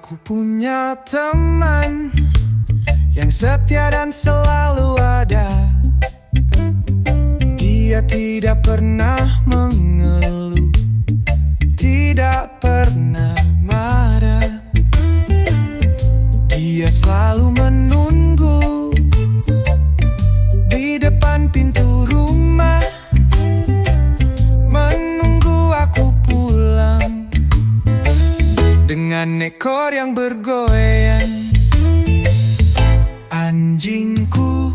Aku punya teman yang setia dan selalu ada. Dia tidak pernah mengeluh, tidak pernah marah. Dia selalu menunggu di depan pintu rumah, menunggu aku pulang dengan ekor yang bergoyang. Anjingku,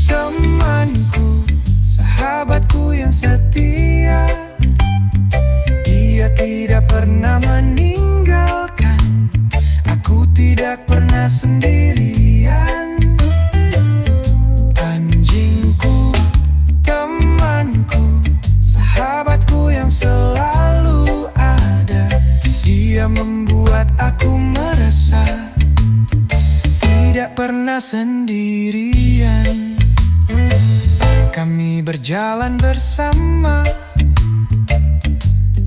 temanku, sahabatku yang setia. Dia tidak pernah meninggalkan, aku tidak pernah sendirian. Anjingku, temanku, sahabatku yang selalu ada. Dia membuat aku merasa tidak pernah sendirian. Kami berjalan bersama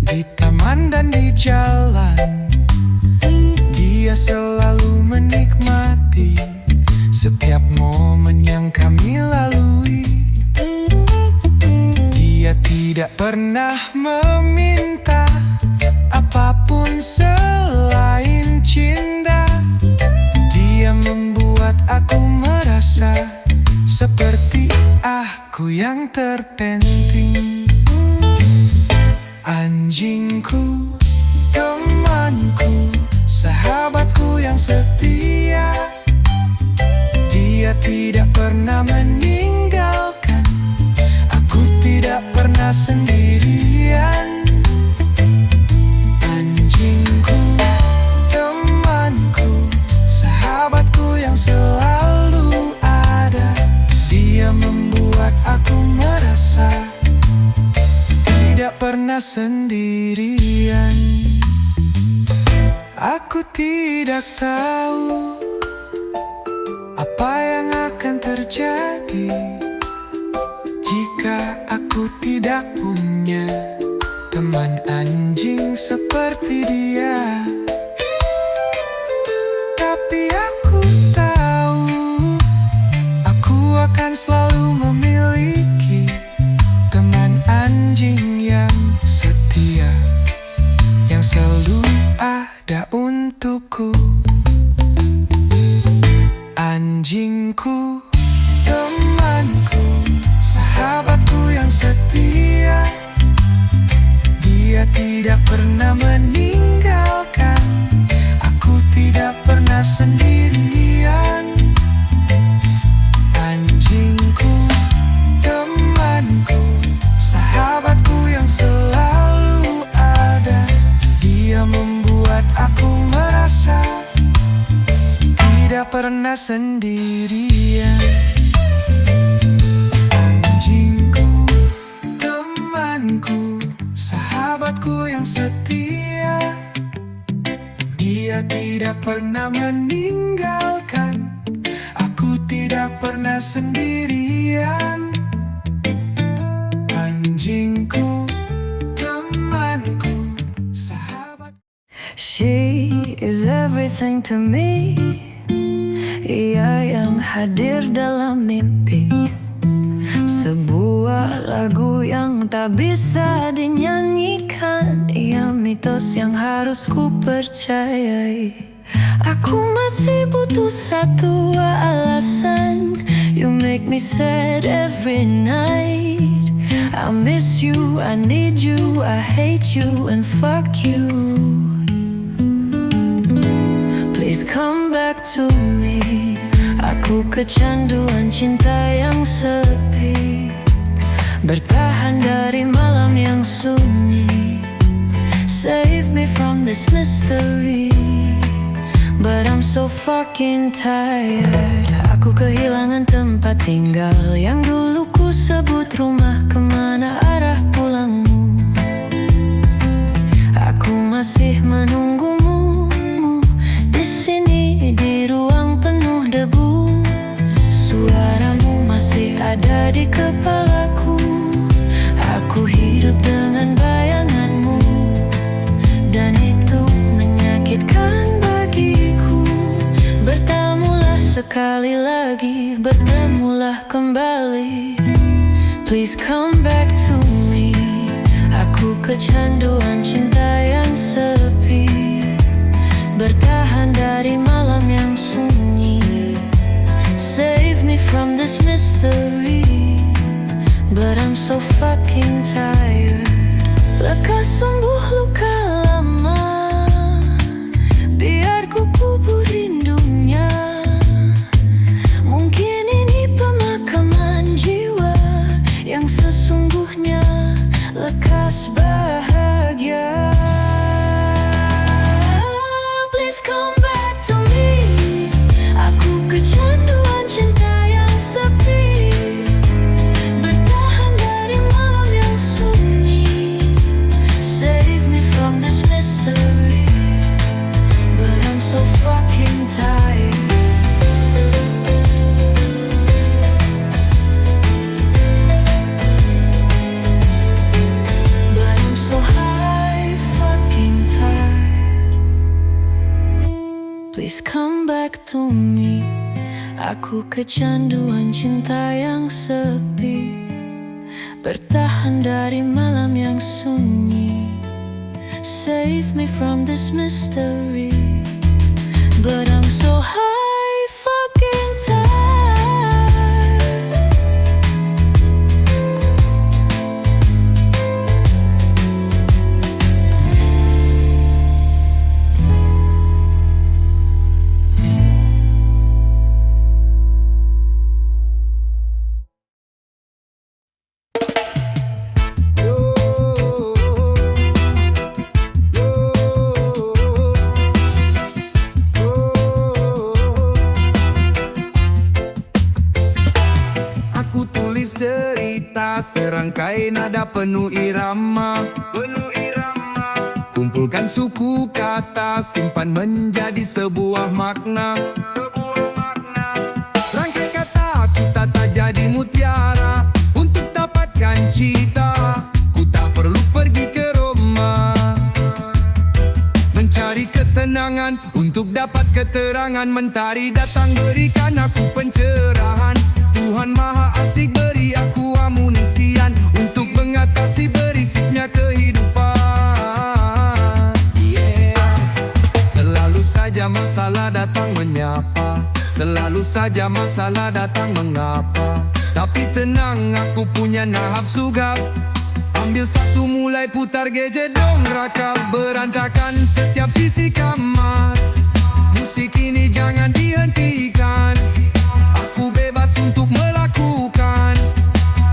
di taman dan di jalan. Dia selalu menikmati setiap momen yang kami lalui. Dia tidak pernah meminta apapun selain cinta. Dia membuat aku merasa seperti aku yang terpenting. Anjingku, temanku, sahabatku yang setia. Dia tidak pernah meninggalkan, aku tidak pernah sendirian. Anjingku, temanku, sahabatku yang selalu ada. Dia membuat aku merasa tidak pernah sendirian. Aku tidak tahu apa yang akan terjadi jika aku tidak punya teman anjing seperti dia. Tapi aku tahu aku akan selalu memiliki teman anjing yang setia, yang selalu ada untukku. Anjingku, temanku, sahabatku yang setia. Dia tidak pernah meninggalkan, aku tidak pernah sendirian. Anjingku, temanku, sahabatku yang selalu ada. Dia membuat aku merasa tidak pernah sendirian. Anjingku, temanku, sahabatku yang setia. Dia tidak pernah meninggalkan, aku tidak pernah sendirian. Anjingku, temanku, sahabat. She is everything to me. Ia yang hadir dalam mimpi, sebuah lagu yang tak bisa dinyanyikan. Ia mitos yang harus ku percayai. Aku masih butuh satu alasan. You make me sad every night. I miss you, I need you, I hate you and fuck you. Please come back to me. Aku kecanduan cinta yang sepi, bertahan dari malam yang sunyi. Save me from this mystery, but I'm so fucking tired. Aku kehilangan tempat tinggal yang dulu ku sebut rumah. Kemana arah pulangmu? Aku masih menunggumu di sini, di ruang penuh debu. Suaramu masih ada di kepalaku. Aku hidup dengan bayanganmu, dan itu menyakitkan bagi sekali lagi, bertemulah kembali. Please come back to me. Aku kecanduan cinta yang sepi, bertahan dari malam yang sunyi. Save me from this mystery, but I'm so fucking tired. Lekas sembuh luka lama, biar ku kubur rindunya. Mungkin ini pemakaman jiwa yang sesungguhnya. Lekas bahagia. Please come back to me. Aku kecanduan cinta yang sepi, bertahan dari malam yang sunyi. Save me from this mystery, but I'm so fucking tired. But I'm so high fucking tired. Please come back to me. Aku kecanduan cinta yang sepi, bertahan dari malam yang sunyi. Save me from this mystery, but I'm so high fucking tired. Aku tulis cerita serangkai nada penuh irama. Kumpulkan suku kata, simpan menjadi sebuah makna. Rangkai kata aku tata jadi mutiara. Untuk dapatkan cita, ku tak perlu pergi ke Roma. Mencari ketenangan untuk dapat keterangan. Mentari datang berikan aku pencerahan. Tuhan Maha Asik beri aku amunisian untuk mengatasi berisiknya kehidupan. Selalu saja masalah datang menyapa, selalu saja masalah datang mengapa. Tapi tenang, aku punya nahap sugap. Ambil satu mulai putar gadget dong rakap. Berantakan setiap sisi kamar. Musik ini jangan dihentikan. Aku bebas untuk melakukan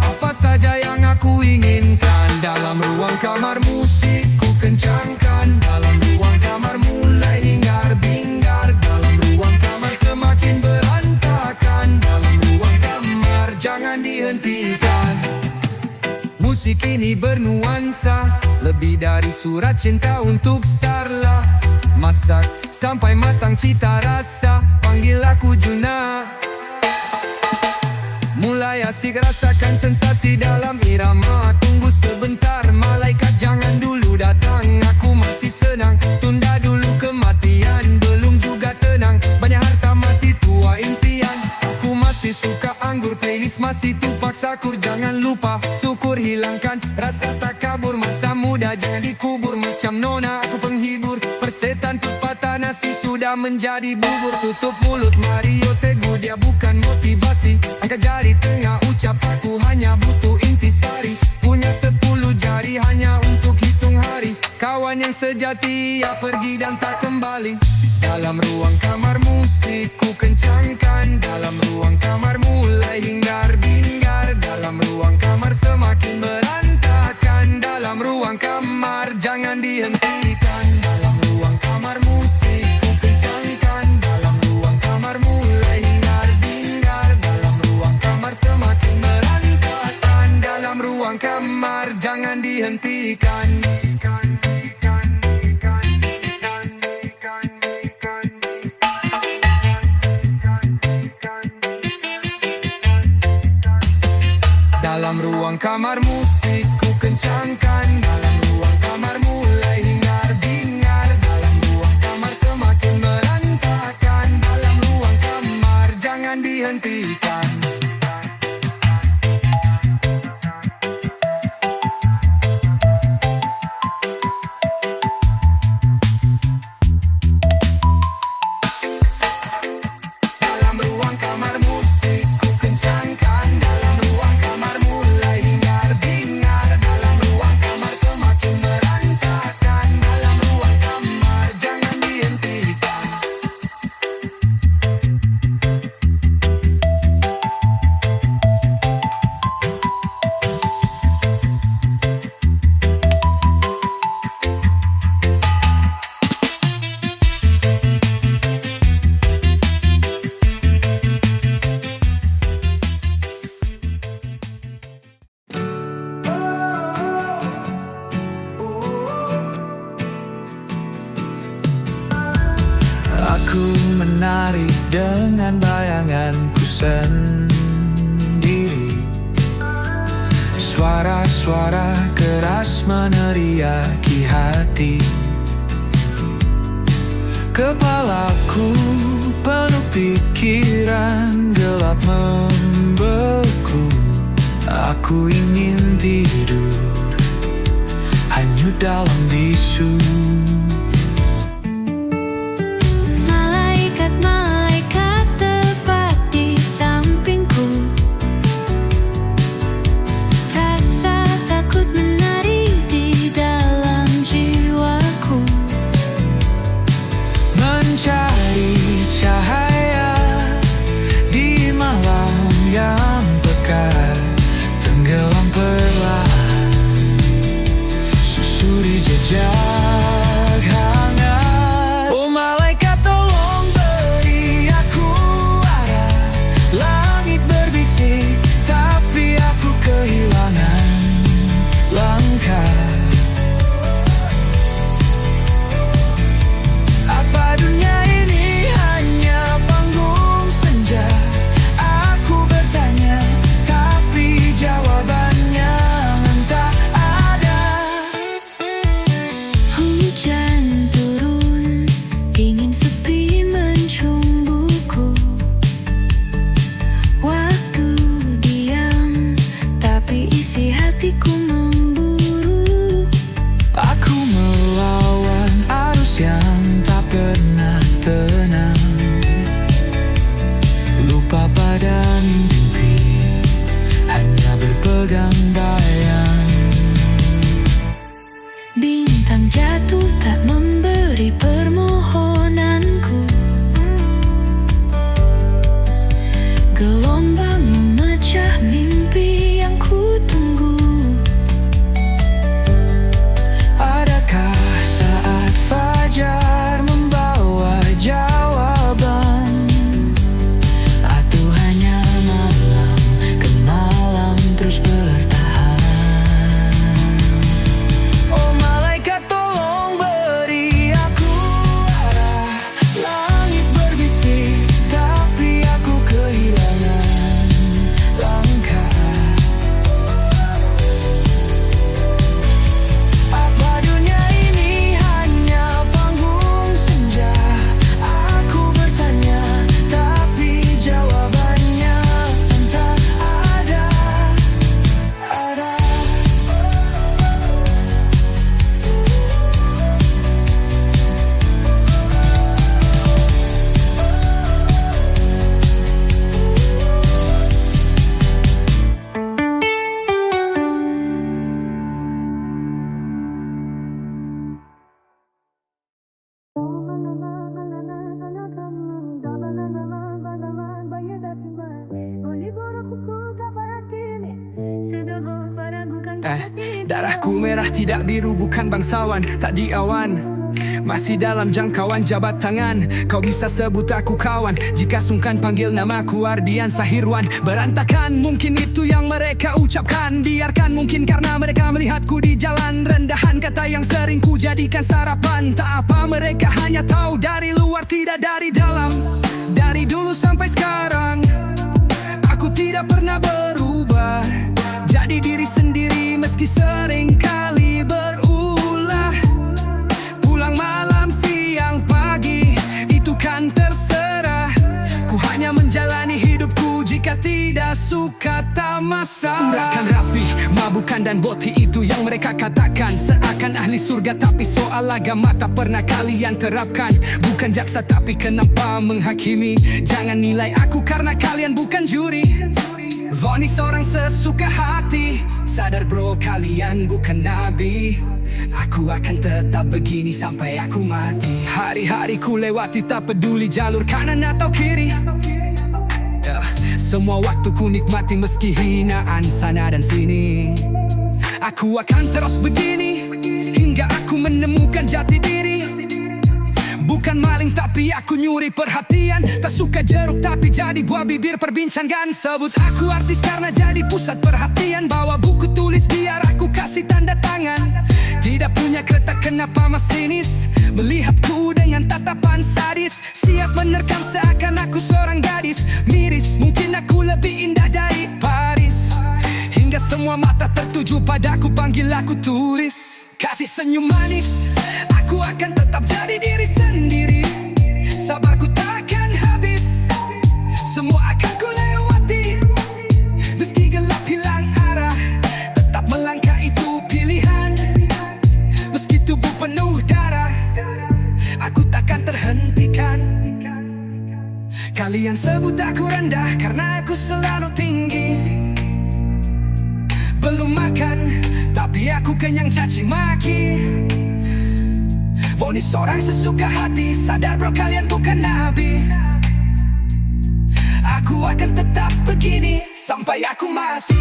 apa saja yang aku inginkan. Dalam ruang kamar musik ku kencangkan. Dalam ruang kamar mulai hingar-bingar. Dalam ruang kamar semakin berantakan. Dalam ruang kamar jangan dihentikan. Musik ini bernuansa, lebih dari surat cinta untuk Starla. Masak sampai matang cita rasa, panggil aku Juna. Mulai asik rasakan sensasi dalam irama. Tunggu sebentar malaikat jangan dulu datang. Aku masih senang, tunda dulu kematian. Belum juga tenang, banyak harta mati tua impian. Aku masih suka anggur, playlist masih Tupac Shakur. Jangan lupa syukur, hilangkan rasa takabur. Masa muda jangan dikubur macam nona. Aku penghibur, persetan pepatah nasi sudah menjadi bubur. Tutup mulut Mario Teguh, dia bukan motivasi. Angkat jari tengah ucap aku hanya butuh intisari. Punya 10 jari hanya untuk hitung hari. Kawan yang sejati ya pergi dan tak kembali. Dalam ruang kamar musik ku kencangkan. Dalam ruang kamar mulai hingar-bingar. Dalam ruang kamar semakin berantakan. Dalam ruang kamar jangan dihentikan. Dalam ruang kamar musik ku kencangkan. Dalam ruang kamar mulai hingar-bingar. Dalam ruang kamar semakin berantakan. Dalam ruang kamar jangan dihentikan. Dalam ruang kamar musik ku kencangkan. Dalam ruang kamar mulai hingar-bingar. Dalam ruang kamar semakin berantakan. Dalam ruang kamar jangan Aku menari dengan bayanganku sendiri. Suara-suara keras meneriaki hati. Kepalaku penuh pikiran gelap membeku. Aku ingin tidur hanyut dalam bisu. Malaikat-malaikat tepat di sampingku. Rasa takut menari di dalam jiwaku. Mencari cahaya di malam yang pekat. Tenggelam perlahan, susuri jejak hangat. Oh malaikat, tolong beri aku arah. Langit berbisik, tapi aku kehilangan langkah. Apa dunia ini hanya panggung senja? Aku bertanya, tapi jawabannya entah ada. Hujan turun, dingin sepi mencumbuku. Waktu diam, tapi isi hatiku memburu. Aku melawan arus yang tak pernah tenang. Lupa pada mimpi, hanya berpegang bayang. Bintang jatuh tak memberi permohonanku. Gelombang memecah mimpi yang ku tunggu. Adakah saat fajar membawa jawaban? Atau hanya malam ke malam terus bertahan? Oh malaikat, tolong beri aku arah. Langit berbisik, tapi aku kehilangan langkah. Apa dunia ini hanya panggung senja? Aku bertanya, tapi jawabannya entah ada. Darahku merah tidak biru, bukan bangsawan, tak diawan. Masih dalam jangkauan jabat tangan. Kau bisa sebut aku kawan. Jika sungkan panggil namaku Ardian Sahirwan. Berantakan mungkin itu yang mereka ucapkan. Biarkan mungkin karena mereka melihatku di jalan. Rendahan kata yang sering ku jadikan sarapan. Tak apa, mereka hanya tahu dari luar, tidak dari dalam. Dari dulu sampai sekarang aku tidak pernah berubah. Jadi diri sendiri meski sering kali berulah. Pulang malam, siang, pagi, itu kan terserah. Ku hanya menjalani hidupku, jika tidak suka tak masalah. Urakan rapi, mabukan dan boti, itu yang mereka katakan. Seakan ahli surga, tapi soal agama tak pernah kalian terapkan. Bukan jaksa tapi kenapa menghakimi? Jangan nilai aku karena kalian bukan juri. Vonis orang sesuka hati. Sadar bro, kalian bukan nabi. Aku akan tetap begini sampai aku mati. Hari-hari ku lewati tak peduli jalur kanan atau kiri. Semua waktu ku nikmati meski hinaan sana dan sini. Aku akan terus begini hingga aku menemukan jati diri. Bukan maling tapi aku nyuri perhatian. Tak suka jeruk tapi jadi buah bibir perbincangan. Sebut aku artis karena jadi pusat perhatian. Bawa buku tulis biar aku kasih tanda tangan. Tidak punya kereta kenapa masinis melihatku dengan tatapan sadis. padaku, panggil aku turis. Kasih senyum manis, aku akan tetap jadi diri sendiri. Sabarku takkan habis, semua akan ku lewati. Meski gelap hilang arah, tetap melangkah itu pilihan. Meski tubuh penuh darah, aku takkan terhentikan. Kalian sebut aku rendah karena aku selalu tinggi. Belum makan, tapi aku kenyang caci maki. Vonis orang sesuka hati, sadar bro kalian bukan nabi. Aku akan tetap begini sampai aku mati.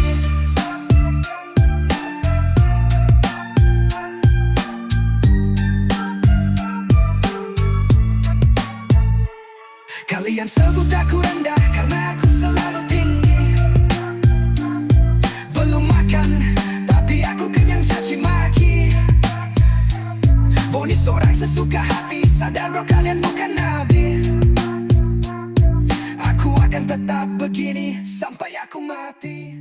Kalian sebut aku rendah karena aku selalu tinggi. Belum makan, tapi aku kenyang caci maki. Vonis orang sesuka hati, sadar bro kalian bukan nabi. Aku akan tetap begini sampai aku mati.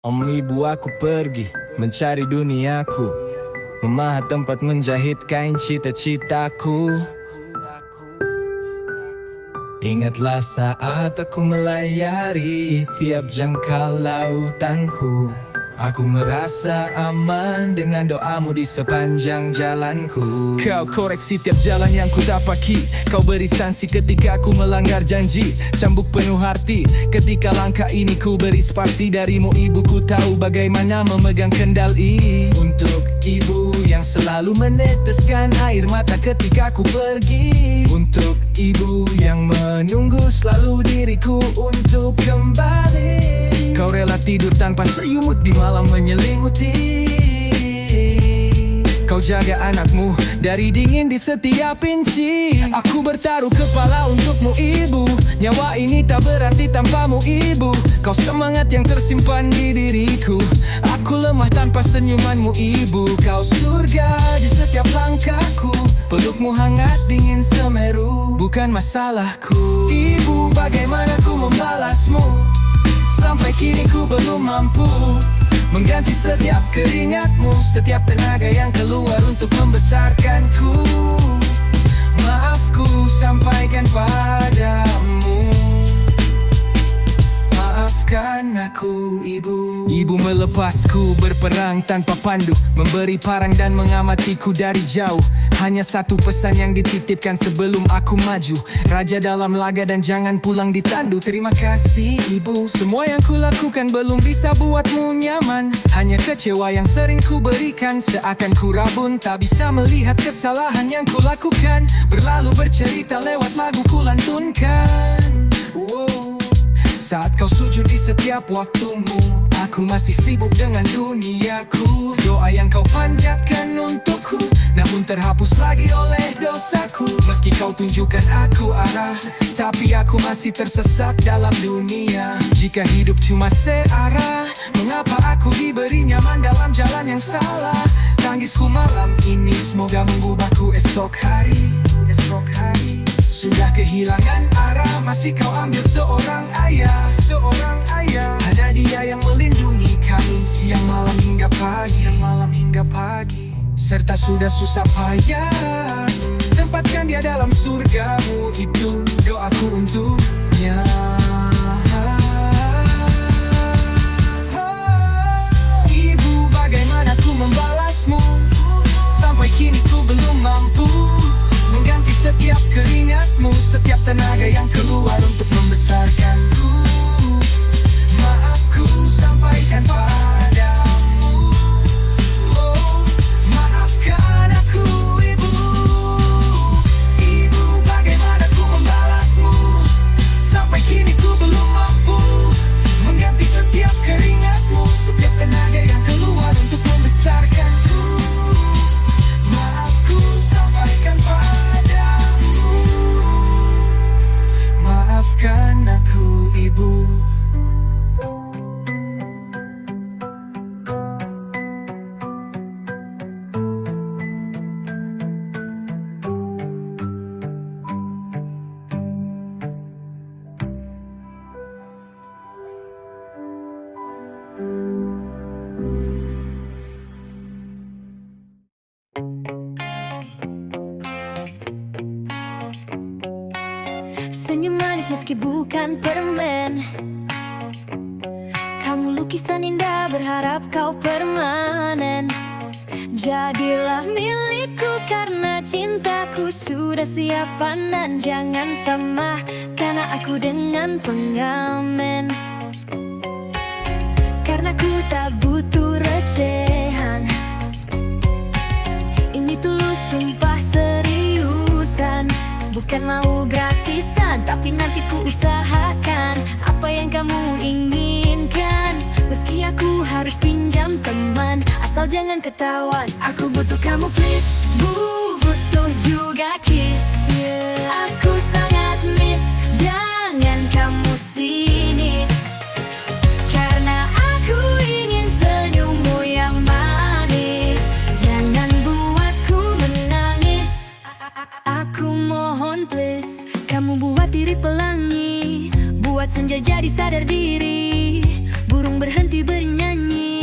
Om ibu aku pergi mencari duniaku, memahat tempat menjahit kain cita-citaku. Ingatlah saat aku melayari tiap jangkau lautanku. Aku merasa aman dengan doamu di sepanjang jalanku. Kau koreksi tiap jalan yang ku tapaki. Kau beri sanksi ketika aku melanggar janji. Cambuk penuh arti ketika langkah ini ku beri spasi. Darimu ibu ku tahu bagaimana memegang kendali. Untuk ibu yang selalu meneteskan air mata ketika ku pergi. Untuk ibu yang menunggu selalu diriku untuk kembali. Kau rela tidur tanpa selimut di malam menyelimuti. Kau jaga anakmu dari dingin di setiap inci. Aku bertaruh kepala untukmu ibu. Nyawa ini tak berarti tanpamu ibu. Kau semangat yang tersimpan di diriku. Aku lemah tanpa senyumanmu ibu. Kau surga di setiap langkahku. Pelukmu hangat dingin semeru. Bukan masalahku ibu, bagaimana ku membalasmu. Sampai kini ku belum mampu mengganti setiap keringatmu, setiap tenaga yang keluar untuk membesarkanku. Maafku sampaikan padamu. Maafkan aku ibu. Ibu melepasku berperang tanpa pandu, memberi parang dan mengamatiku dari jauh. Hanya satu pesan yang dititipkan sebelum aku maju. Raja dalam laga dan jangan pulang ditandu. Terima kasih ibu, semua yang kulakukan belum bisa buatmu nyaman. Hanya kecewa yang sering ku berikan. Seakan ku rabun, tak bisa melihat kesalahan yang kulakukan. Berlalu bercerita lewat lagu ku lantunkan. Saat kau sujud di setiap waktumu, aku masih sibuk dengan duniaku. Doa yang kau panjatkan untukku namun terhapus lagi oleh dosaku. Meski kau tunjukkan aku arah, tapi aku masih tersesat dalam dunia. Jika hidup cuma searah, mengapa aku diberi nyaman dalam jalan yang salah? Tangisku malam ini semoga mengubahku esok hari. Sudah kehilangan arah, masih kau ambil seorang ayah. Hanya dia yang melindungi kami siang malam hingga pagi. Serta sudah susah payah, tempatkan dia dalam surgamu. Itu doaku untuknya. Ibu, bagaimana ku membalasmu. Sampai kini ku belum mampu mengganti setiap keringatmu, setiap tenaga yang keluar untuk membesarkanku. Maafku sampaikan padamu. Maafkan aku ibu. Ibu, bagaimana ku membalasmu. Sampai kini senyum manis meski bukan permen. Kamu lukisan indah berharap kau permanen. Jadilah milikku karena cintaku sudah siap panen. Jangan samakan aku dengan pengamen, karena ku tak butuh recehan. Ini tulus sumpah seriusan, bukan mau gratisan, tapi nanti ku usahakan apa yang kamu inginkan. Meski aku harus pinjam teman, asal jangan ketahuan. Aku butuh kamu please, butuh juga kiss. Aku sangat miss, jangan kamu sinis, karena aku ingin senyummu yang manis. Jangan buatku menangis, aku mohon please. Kamu buat diri pelangi, buat senja jadi sadar diri. Burung berhenti bernyanyi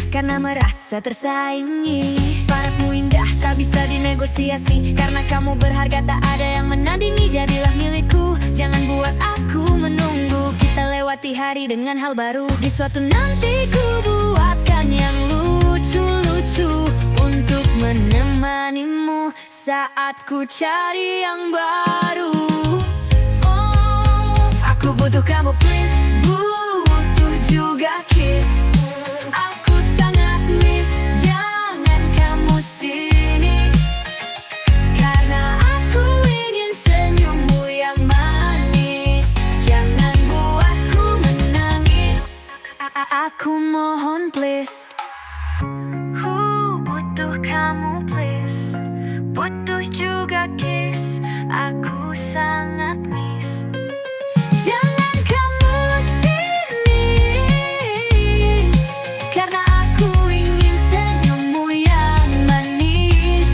karena merasa tersaingi. Parasmu indah tak bisa dinegosiasi, karena kamu berharga tak ada yang menandingi. Jadilah milikku, jangan buat aku menunggu. Kita lewati hari dengan hal baru. Di suatu nanti ku buatkan yang lucu-lucu untuk menemanimu saat ku cari yang baru. Oh, aku butuh kamu please, butuh juga kiss. Aku sangat miss, jangan kamu sinis, karena aku ingin senyummu yang manis. Jangan buatku menangis, aku mohon please. Butuh kamu please, butuh juga kiss. Aku sangat miss, jangan kamu sinis, karena aku ingin senyummu yang manis.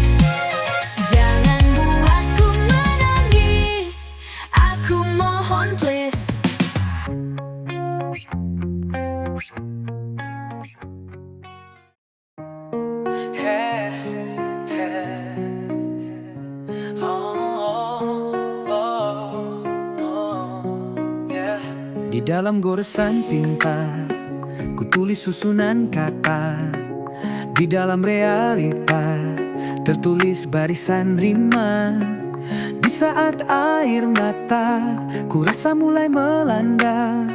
Jangan buatku menangis, aku mohon please. Di dalam goresan tinta, ku tulis susunan kata. Di dalam realita, tertulis barisan rima. Di saat air mata, ku rasa mulai melanda.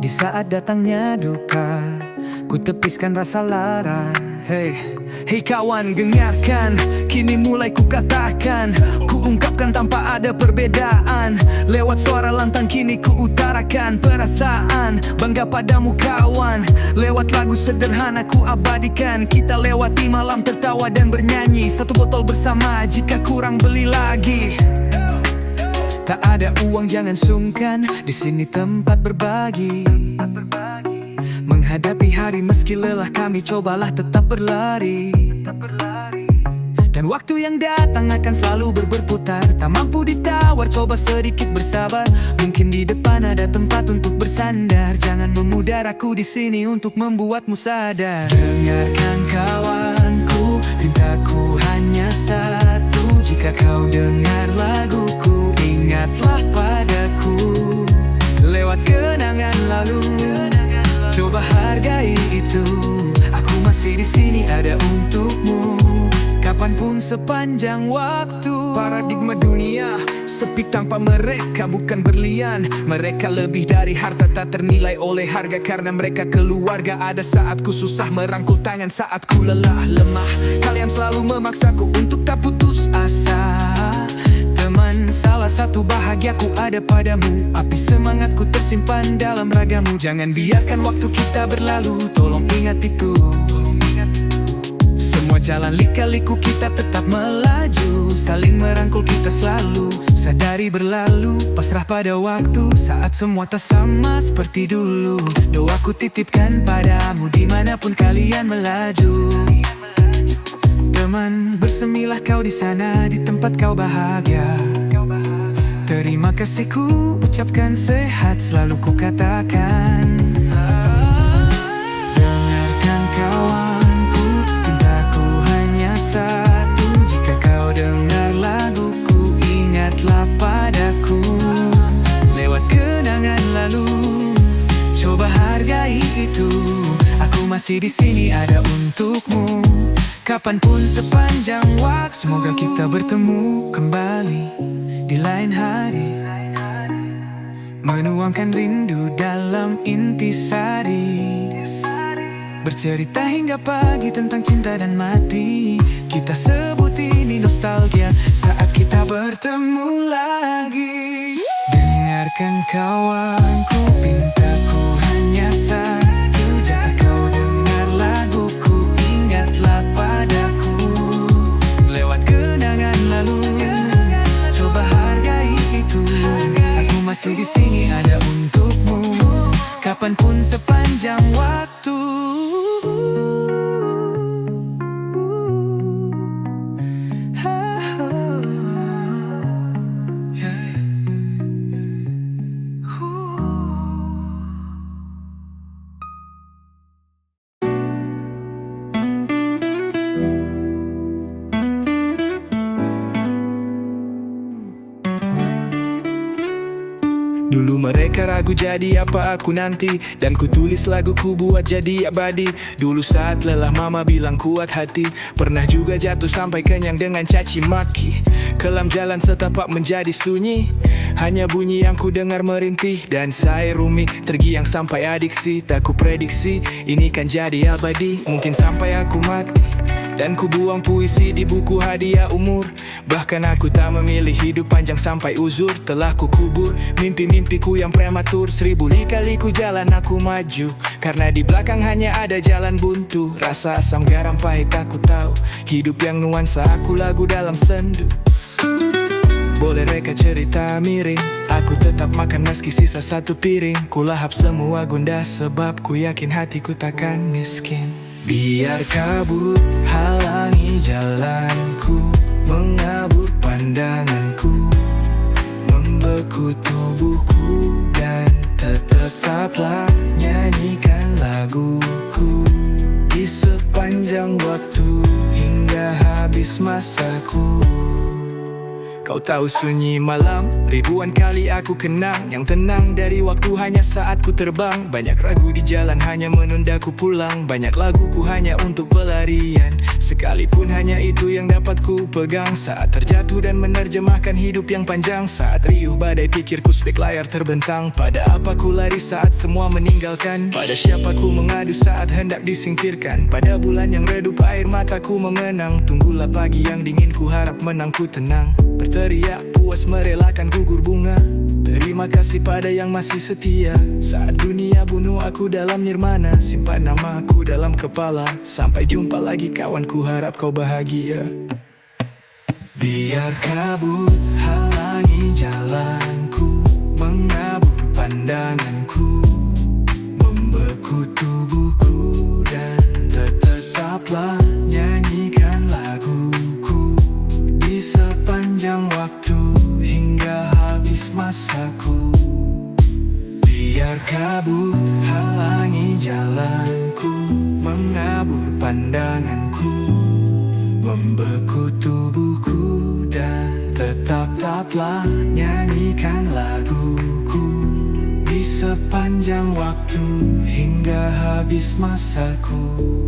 Di saat datangnya duka, ku tepiskan rasa lara. Hey kawan, dengarkan, kini mulai ku katakan, ku ungkapkan tanpa ada perbedaan. Lewat suara lantang kini ku utarakan perasaan bangga padamu kawan. Lewat lagu sederhana ku abadikan, kita lewati malam tertawa dan bernyanyi. Satu botol bersama, jika kurang beli lagi. Tak ada uang jangan sungkan, di sini tempat berbagi. Menghadapi hari meski lelah kami cobalah tetap berlari. Dan waktu yang datang akan selalu berputar, tak mampu ditawar, coba sedikit bersabar. Mungkin di depan ada tempat untuk bersandar. Jangan memudar, aku di sini untuk membuatmu sadar. Dengarkan kawanku, pintaku hanya satu. Jika kau dengar laguku, ingatlah padaku. Lewat kenangan lalu, coba hargai itu. Aku masih di sini ada untukmu, kapanpun sepanjang waktu. Paradigma dunia sepi tanpa mereka bukan berlian. Mereka lebih dari harta, tak ternilai oleh harga. Karena mereka keluarga. Ada saat ku susah merangkul tangan, saat ku lelah lemah. Kalian selalu memaksaku untuk tak putus asa. Teman, salah satu bahagiaku ada padamu. Api semangatku tersimpan dalam ragamu. Jangan biarkan waktu kita berlalu, tolong ingat itu. Semua jalan lika-liku kita tetap melaju. Saling merangkul kita selalu, sadari berlalu. Pasrah pada waktu saat semua tak sama seperti dulu. Doaku titipkan padamu dimanapun kalian melaju. Teman, bersemilah kau di sana, di tempat kau bahagia. Terima kasihku ucapkan, sehat selalu ku katakan. Dengarkan kawanku, pintaku hanya satu. Jika kau dengar laguku, ingatlah padaku. masih di sini ada untukmu. Kapanpun sepanjang waktu, semoga kita bertemu kembali di lain hari, menuangkan rindu dalam intisari, bercerita hingga pagi tentang cinta dan mati. Kita sebut ini nostalgia saat kita bertemu lagi. Dengarkan kawanku, pintaku hanya satu. Jika kau dengar laguku, ingatlah padaku. Lewat kenangan lalu, coba hargai itu. Aku masih di sini ada untukmu, kapanpun sepanjang waktu. Dulu mereka ragu jadi apa aku nanti, dan ku tulis lagu ku buat jadi abadi. Dulu saat lelah mama bilang kuat hati, pernah juga jatuh sampai kenyang dengan caci maki. Kelam jalan setapak menjadi sunyi, hanya bunyi yang ku dengar merintih. Dan saya Rumi tergiang sampai adiksi, tak ku prediksi ini kan jadi abadi. Mungkin sampai aku mati, dan ku buang puisi di buku hadiah umur. Bahkan aku tak memilih hidup panjang sampai uzur. Telah ku kubur mimpi-mimpiku yang prematur. 1000 kali ku jalan aku maju, karena di belakang hanya ada jalan buntu. Rasa asam garam pahit aku tahu, hidup yang nuansa aku lagu dalam sendu. Boleh reka cerita miring, aku tetap makan meski sisa satu piring. Ku lahap semua gundah sebab ku yakin hatiku takkan miskin. Biar kabut halangi jalanku, mengabur pandanganku, membeku tubuhku, dan tetaplah nyanyikan laguku di sepanjang waktu hingga habis masaku. Kau tahu sunyi malam, ribuan kali aku kenang. Yang tenang dari waktu hanya saat ku terbang. Banyak ragu di jalan hanya menundaku pulang. Banyak laguku hanya untuk pelarian, sekalipun hanya itu yang dapat ku pegang. Saat terjatuh dan menerjemahkan hidup yang panjang. Saat riuh badai pikirku spek layar terbentang. Pada apa ku lari saat semua meninggalkan? Pada siapa ku mengadu saat hendak disingkirkan? Pada bulan yang redup air mataku mengenang. Tunggulah pagi yang dingin ku harap menang ku tenang. Berteriak puas merelakan gugur bunga. Terima kasih pada yang masih setia. Saat dunia bunuh aku dalam nirmana, simpan nama aku dalam kepala. Sampai jumpa lagi kawan, ku harap kau bahagia. Biar kabut halangi jalanku, mengabur pandanganku, membeku tubuhku, dan tetaplah nyanyikan laguku di sepanjang waktu hingga habis masaku. Biar kabut halangi jalanku, mengabur pandanganku, membeku tubuhku, dan tetaplah nyanyikan laguku di sepanjang waktu hingga habis masaku.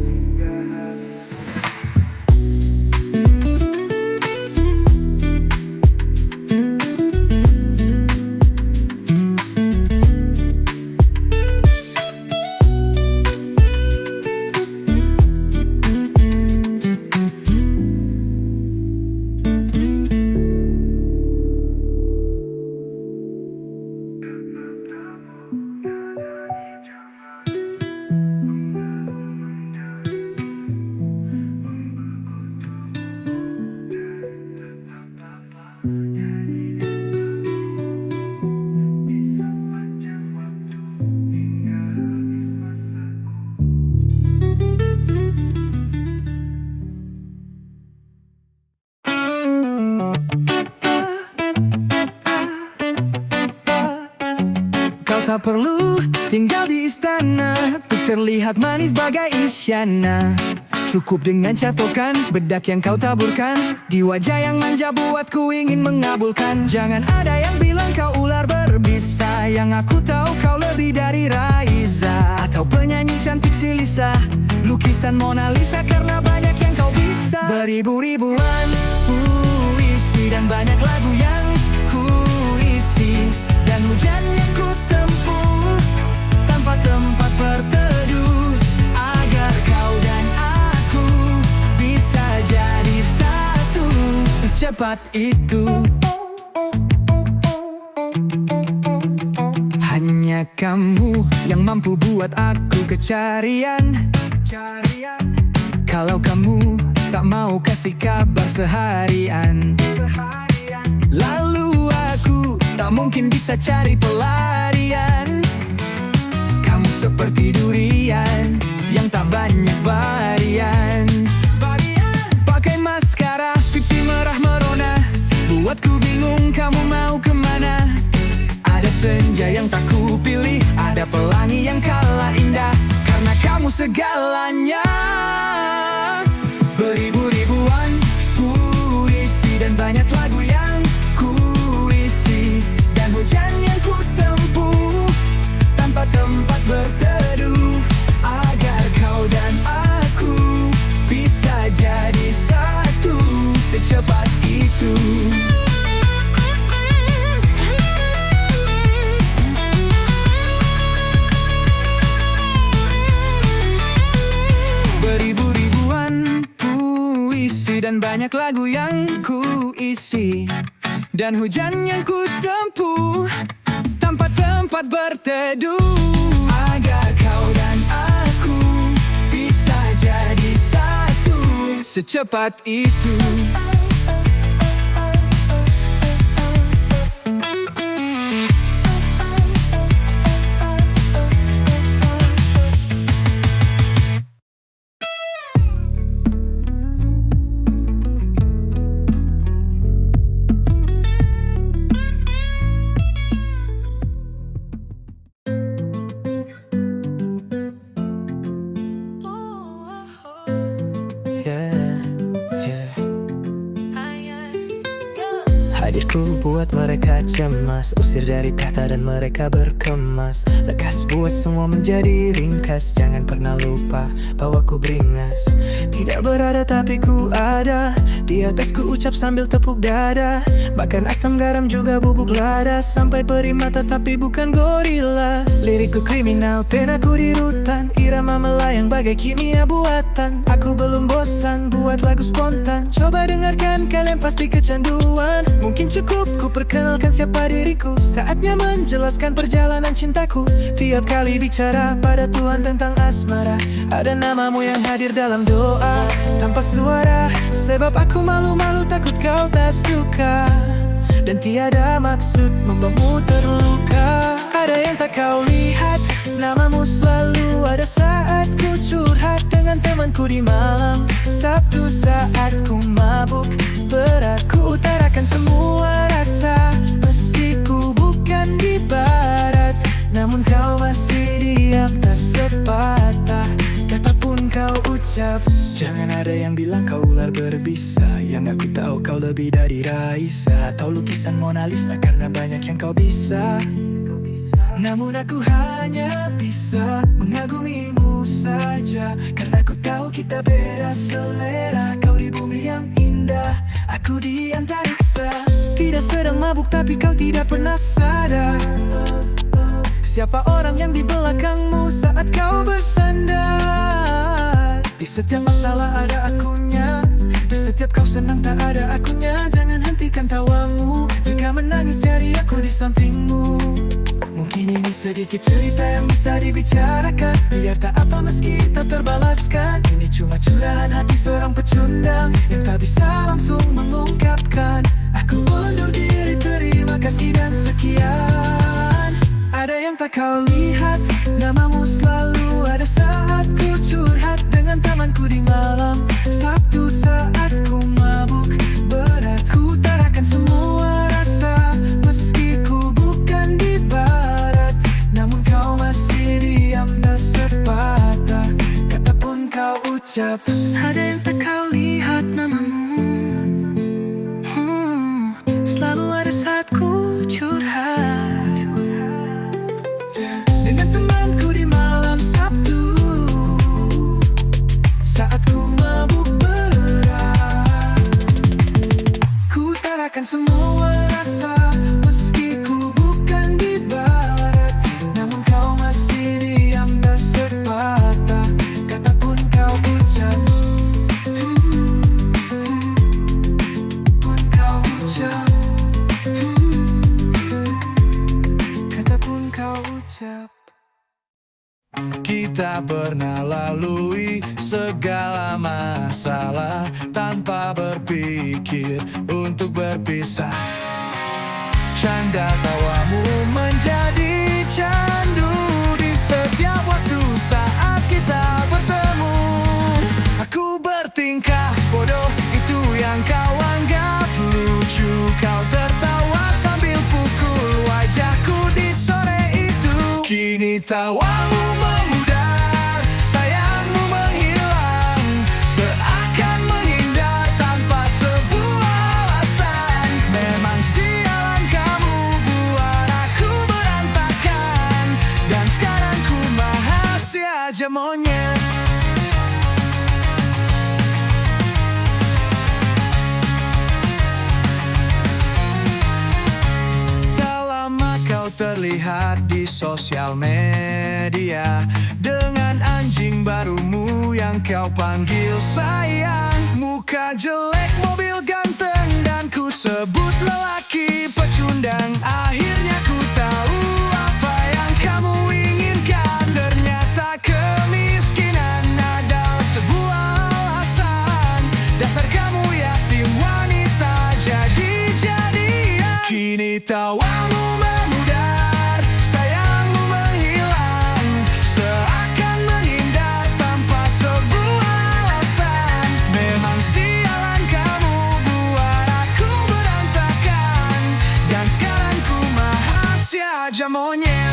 Tak perlu tinggal di istana untuk terlihat manis bagai isyana. Cukup dengan catokan bedak yang kau taburkan di wajah yang manja buatku ingin mengabulkan. Jangan ada yang bilang kau ular berbi sayang, aku tahu kau lebih dari Raisa atau penyanyi cantik si Lisa, lukisan Mona Lisa karena banyak yang kau bisa. Beribu-ribuan puisi dan banyak lagu yang ku isi, dan hujan yang ku tempuh tanpa tempat berteduh, agar kau dan aku bisa jadi satu secepat itu. Hanya kamu yang mampu buat aku kecarian. Kalau kamu tak mau kasih kabar seharian, lalu aku tak mungkin bisa cari pelarian. Kamu seperti durian yang tak banyak varian. Pakai maskara, pipi merah merona, buatku bingung kamu mau kemana. Ada senja yang tak kupilih, ada pelangi yang kalah indah, karena kamu segalanya. Beribu-ribuan puisi dan banyak lagu yang ku isi, dan hujan yang ku tempuh tanpa tempat berteduh, agar kau dan aku bisa jadi satu secepat itu. Beribu-ribuan puisi dan banyak lagu yang ku isi, dan hujan yang ku tempuh tanpa tempat berteduh, agar kau dan aku bisa jadi satu secepat itu. Hadirku buat mereka cemas, usir dari tahta dan mereka berkemas. Lekas buat semua menjadi ringkas, jangan pernah lupa bahwa ku beringas. Tidak berada tapi ku ada, di atas ku ucap sambil tepuk dada. Bahkan asam garam juga bubuk lada, sampai primata tapi bukan gorila. Lirikku kriminal, penaku di rutan, irama melayang bagai kimia buatan. Aku belum bosan buat lagu spontan, coba dengarkan kalian pasti kecanduan. Mungkin cukup ku perkenalkan siapa diriku, saatnya menjelaskan perjalanan cintaku. Tiap kali bicara pada Tuhan tentang asmara, ada namamu yang hadir dalam doa tanpa suara. Sebab aku malu-malu takut kau tak suka, dan tiada maksud membawamu terluka. Ada yang tak kau lihat, namamu selalu ada saat ku curhat dengan temanku di malam Sabtu. Saat ku mabuk berat, ku utarakan semua rasa, meski ku bukan di barat. Namun kau masih diam, tak sepatah kata pun kau ucap. Jangan ada yang bilang kau ular berbisa, yang aku tahu kau lebih dari Raisa atau lukisan Mona Lisa, karena banyak yang kau bisa. Namun aku hanya bisa mengagumimu saja, karena ku tahu kita beda selera. Kau di bumi yang indah, aku di antariksa. Tidak sedang mabuk tapi kau tidak pernah sadar siapa orang yang di belakangmu saat kau bersandar. Di setiap masalah ada akunya, di setiap kau senang tak ada akunya. Jangan hentikan tawamu, jika menangis cari aku di sampingmu. Mungkin ini sedikit cerita yang bisa dibicarakan, biar tak apa meski tak terbalaskan. Ini cuma curahan hati seorang pecundang yang tak bisa langsung mengungkapkan. Aku undur diri, terima kasih dan sekian. Ada yang tak kau lihat, namamu selalu ada saat ku curhat dengan temanku di malam Sabtu. Saat ku mabuk berat, ku utarakan semua rasa, meski ku bukan di barat. Namun kau masih diam, tak sepatah kata pun kau ucap. Ada yang tak kau lihat, namamu selalu ada saat ku curhat semua rasa. Meski ku bukan di barat, namun kau masih diam tak sepatah kata pun kau ucap. Pun kau ucap. Kata pun kau ucap. Kita pernah lalui segala masalah tanpa berpikir untuk berpisah. Canda tawamu menjadi candu di setiap waktu saat kita bertemu. Aku bertingkah bodoh, itu yang kau anggap lucu. Kau tertawa sambil pukul wajahku di sore itu. Kini tawamu memudar, sayangmu menghilang, seakan menghindar tanpa sebuah alasan. Memang sialan kamu buat aku berantakan, dan sekarang ku maha si aja monyet. Tak lama kau terlihat di sosial media dengan anjing barumu yang kau panggil sayang. Muka jelek, mobil ganteng, dan ku sebut lelaki pecundang. Akhirnya ku tahu apa yang kamu inginkan. Ternyata kemiskinan adalah sebuah alasan. Dasar kamu yatim wanita jadi-jadian. Kini tawamu memudar, sayangmu menghilang, seakan menghindar tanpa sebuah alasan. Memang sialan kamu buat aku berantakan, dan sekarang ku maha si aja monyet.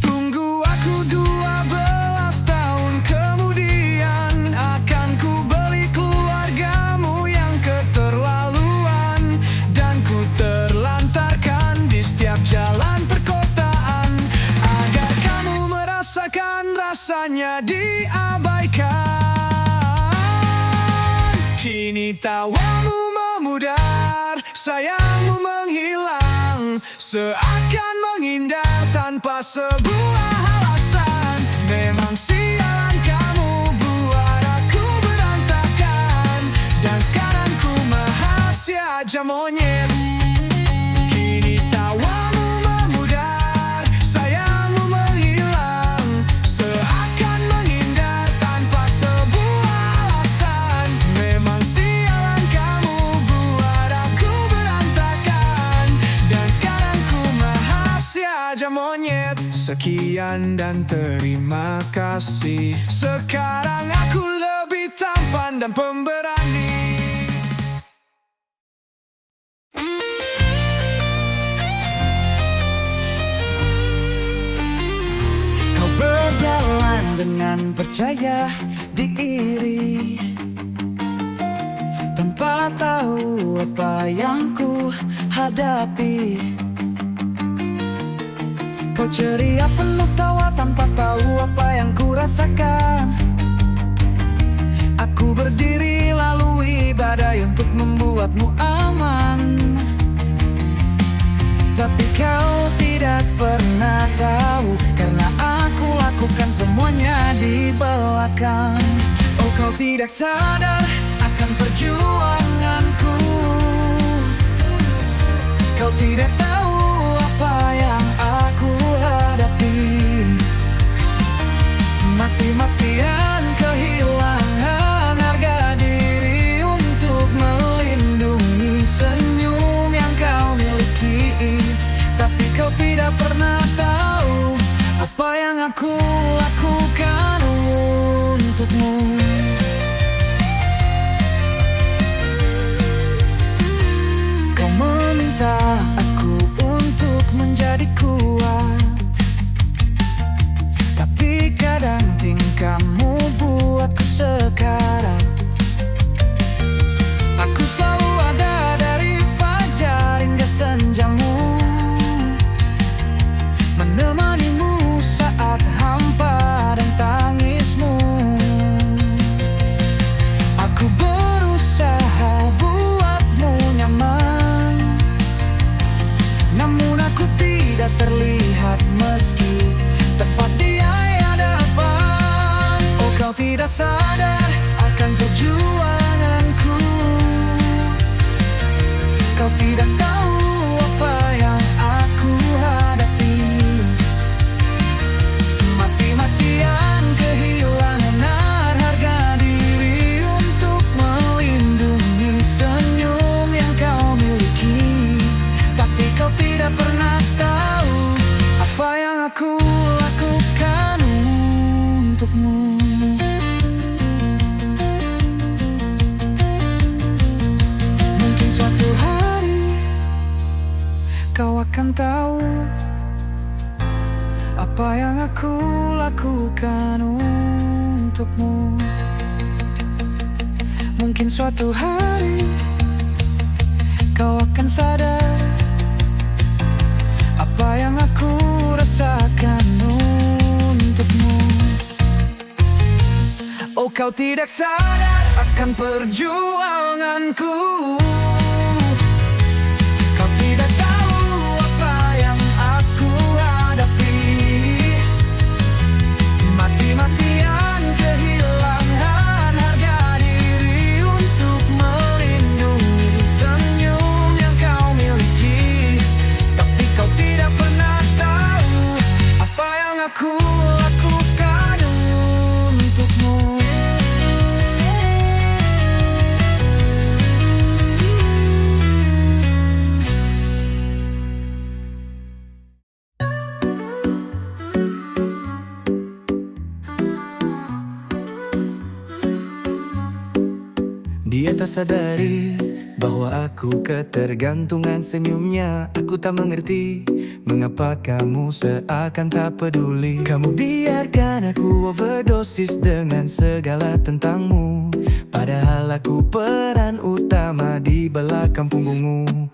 Tunggu aku 12 tahun kemudian, akan ku beli keluargamu yang keterlaluan, dan ku terlantarkan di setiap jalan perkotaan, agar kamu merasakan rasanya diabaikan. Kini tawamu memudar, sayangmu menghilang, seakan menghindar tanpa sebuah alasan. Memang sialan kamu buat aku berantakan, dan sekarang ku maha si aja monyet. Kini tawamu memudar, sayangmu menghilang, seakan menghindar tanpa sebuah alasan. Memang sialan kamu buat aku berantakan, dan sekarang ku maha si aja monyet. Sekian dan terima kasih. Sekarang aku lebih tampan dan pemberani. Kau berjalan dengan percaya diri, tanpa tahu apa yang ku hadapi. Kau ceria penuh tawa tanpa tahu apa yang ku rasakan. Aku berdiri lalui badai untuk membuatmu aman, tapi kau tidak pernah tahu, karena aku lakukan semuanya di belakang. Oh, kau tidak sadar akan perjuanganku. Kau tidak tahu apa yang aku hadapi. Mati-matian kehilangan harga diri untuk melindungi senyum yang kau miliki. Tapi kau tidak pernah tahu apa yang aku lakukan untukmu. Kau meminta aku untuk menjadi kuat, tapi kadang tingkahmu buatku sekarat. Aku selalu ada dari fajar hingga senjamu, menemanimu saat hampa dan sadar akan perjuanganku. Kau tidak tahu apa yang aku hadapi. Mati-matian kehilangan harga diri untuk melindungi senyum yang kau miliki. Tapi kau tidak pernah tahu apa yang aku lakukan untukmu. Mungkin suatu hari kau akan tahu apa yang aku lakukan untukmu. Mungkin suatu hari kau akan sadar apa yang aku rasakan untukmu. Oh, kau tidak sadar akan perjuanganku. Kau tidak tahu apa yang aku hadapi. Mati-matian kehilangan harga diri untuk melindungi senyum yang kau miliki. Tapi kau tidak pernah tahu apa yang aku lakukan untukmu. Dia tak sadari bahwa aku ketergantungan senyumnya. Aku tak mengerti mengapa kamu seakan tak peduli. Kamu biarkan aku overdosis dengan segala tentangmu, padahal aku peran utama di belakang punggungmu.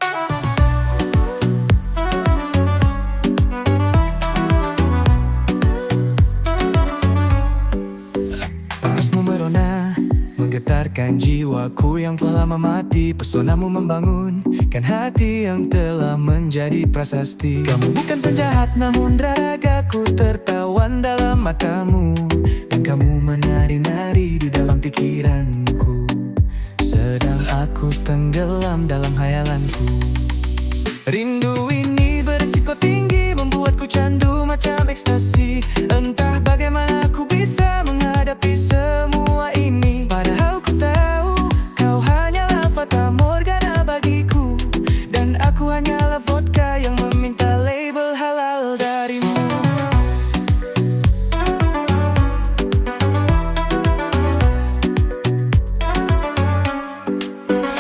Parasmu merona menggetarkan jiwaku yang telah lama mati. Pesonamu membangunkan hati yang telah menjadi prasasti. Kamu bukan penjahat namun ragaku tertawan dalam matamu. Dan kamu menari-nari di dalam pikiranku, sedang aku tenggelam dalam hayalanku. Rindu ini berisiko tinggi, membuatku candu macam ekstasi. Entah bagaimana aku bisa menghadapi semua ini, padahal ku tahu kau hanyalah fata morgana bagiku, dan aku hanyalah vodka yang meminta label halal darimu.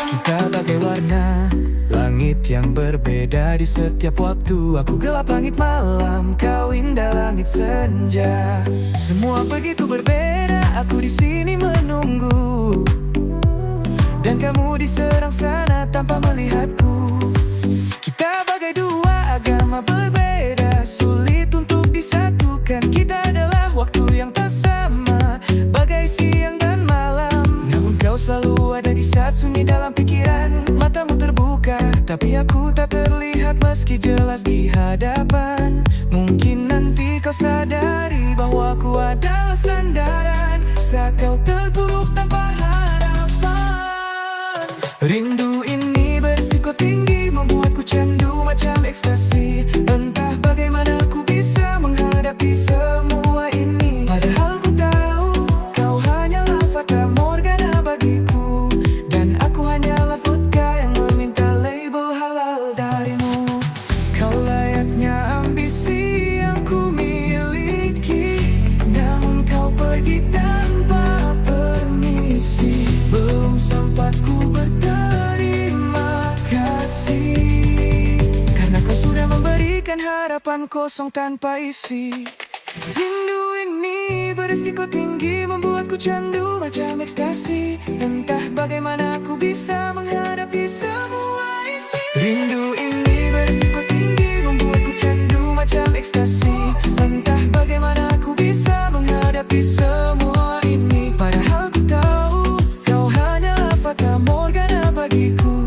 Kita bagai warna langit yang berbeda di setiap waktu. Aku gelap langit malam, kau indah langit senja. Semua begitu berbeda, aku di sini menunggu, dan kamu diserang sana tanpa melihatku. Kita bagai dua agama berbeda, sulit untuk disatukan. Kita adalah waktu yang tak sama, bagai siang dan malam. Namun kau selalu ada di saat sunyi dalam pikiran. Matamu terbuka, tapi aku tak terlihat meski jelas di hadapan. Mungkin nanti kau sadari bahwa aku adalah sandaran saat kau terpuruk tanpa harapan. Rindu ini berisiko tinggi, membuatku candu macam ekstasi. Entah bagaimana aku bisa menghadapi semua ini, padahal ku tahu kau hanyalah fata morgana bagiku, dan aku hanyalah vodka yang meminta label halal darimu. Kau layaknya ambisi yang ku miliki, namun kau pergi tanpa permisi. Belum sempat ku berterima kasih, karena kau sudah memberikan harapan kosong tanpa isi. Rindu ini berisiko tinggi, membuatku candu macam ekstasi. Entah bagaimana aku bisa menghadapi semua ini. Rindu ini berisiko tinggi, membuatku candu macam ekstasi. Entah bagaimana aku bisa menghadapi semua ini, padahal ku tahu kau hanyalah fata morgana bagiku,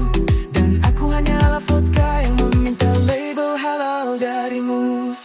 dan aku hanyalah vodka yang meminta label halal darimu.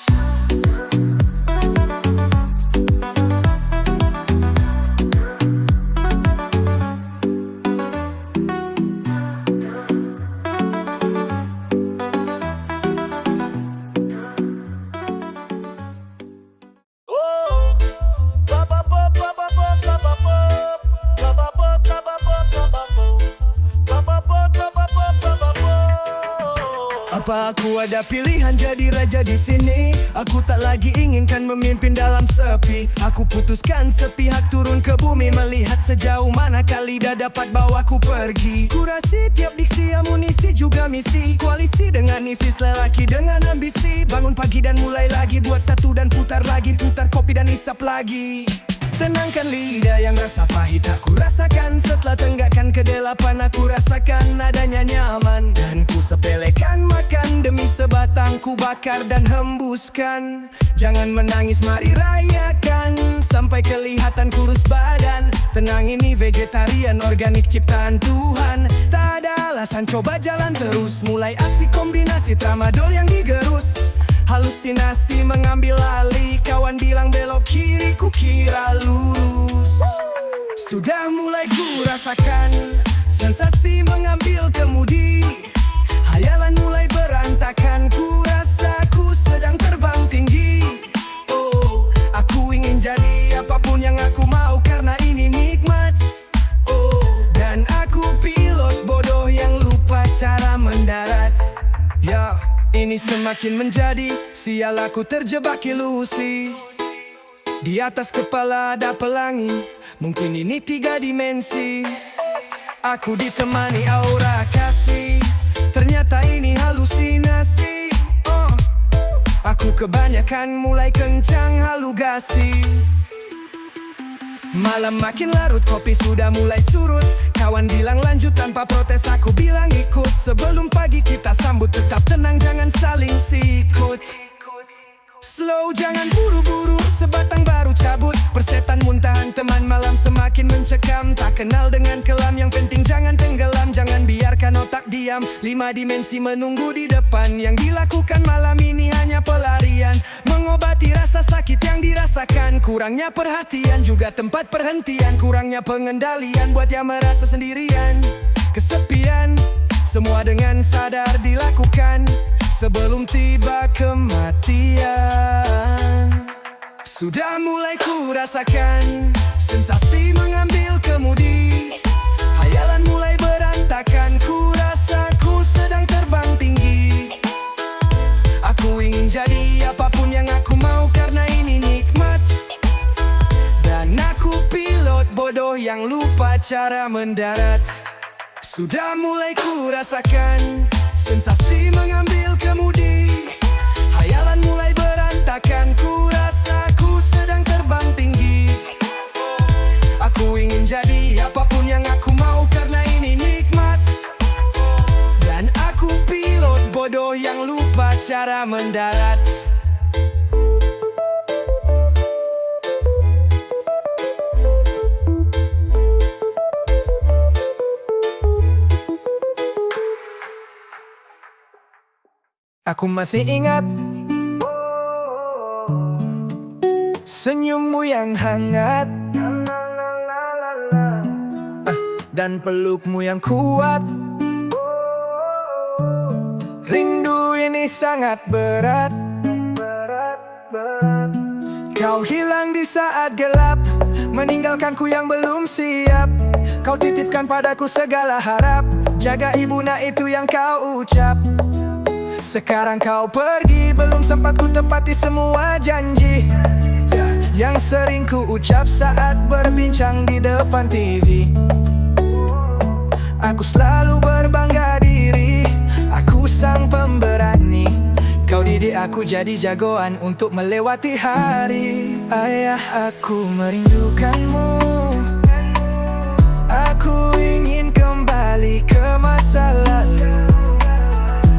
Tanpa aku ada pilihan jadi raja di sini, aku tak lagi inginkan memimpin dalam sepi. Aku putuskan sepihak turun ke bumi, melihat sejauh mana lidah dapat bawaku pergi. Kurasi tiap diksi, amunisi juga misi, koalisi dengan ISIS, lelaki dengan ambisi. Bangun pagi dan mulai lagi, buat satu dan putar lagi, putar kopi dan isap lagi. Tenangkan lidah yang rasa pahit aku rasakan. Setelah tenggakkan kedelapan, aku rasakan adanya nyaman. Dan ku sepelekan makan demi sebatang, ku bakar dan hembuskan. Jangan menangis, mari rayakan sampai kelihatan kurus badan. Tenang, ini vegetarian organik ciptaan Tuhan. Tak ada alasan, coba jalan terus. Mulai asik kombinasi tramadol yang digerus. Halusinasi mengambil alih, kawan bilang belok kiri, ku kira lurus. Sudah mulai ku rasakan sensasi mengambil kemudi. Hayalan mulai berantakan, ku rasa ku sedang terbang tinggi. Oh, aku ingin jadi apapun yang aku mau karena ini nikmat. Oh, dan aku pilot bodoh yang lupa cara mendarat. Ya, ini semakin menjadi sial, aku terjebak ilusi. Di atas kepala ada pelangi, mungkin ini 3 dimensi. Aku ditemani aura kasih, ternyata ini halusinasi. Aku kebanyakan mulai kencang halugasi. Malam makin larut, kopi sudah mulai surut. Kawan bilang lanjut tanpa protes, aku bilang ikut. Sebelum pagi kita sambut, tetap tenang, jangan saling sikut. Slow, jangan buru-buru, sebatang baru cabut. Persetan muntahan teman malam semakin mencekam. Tak kenal dengan kelam, yang penting jangan tenggelam. Jangan biarkan otak diam, 5 dimensi menunggu di depan. Yang dilakukan malam ini hanya pelarian, mengobati rasa sakit yang dirasakan. Kurangnya perhatian juga tempat perhentian. Kurangnya pengendalian buat yang merasa sendirian. Kesepian, semua dengan sadar dilakukan sebelum tiba kematian. Sudah mulai ku rasakan sensasi mengambil kemudi. Hayalan mulai berantakan, ku rasa ku sedang terbang tinggi. Aku ingin jadi apapun yang aku mau karena ini nikmat. Dan aku pilot bodoh yang lupa cara mendarat. Sudah mulai ku rasakan sensasi mengambil kemudi. Hayalan mulai berantakan, ku rasa ku sedang terbang tinggi. Aku ingin jadi apapun yang aku mau karena ini nikmat. Dan aku pilot bodoh yang lupa cara mendarat. Aku masih ingat senyummu yang hangat, dan pelukmu yang kuat. Rindu ini sangat berat. Kau hilang di saat gelap, meninggalkanku yang belum siap. Kau titipkan padaku segala harap, jaga ibuna itu yang kau ucap. Sekarang kau pergi, belum sempat ku tepati semua janji yang sering ku ucap saat berbincang di depan TV. Aku selalu berbangga diri, aku sang pemberani. Kau didik aku jadi jagoan untuk melewati hari. Ayah, aku merindukanmu. Aku ingin kembali ke masa lalu,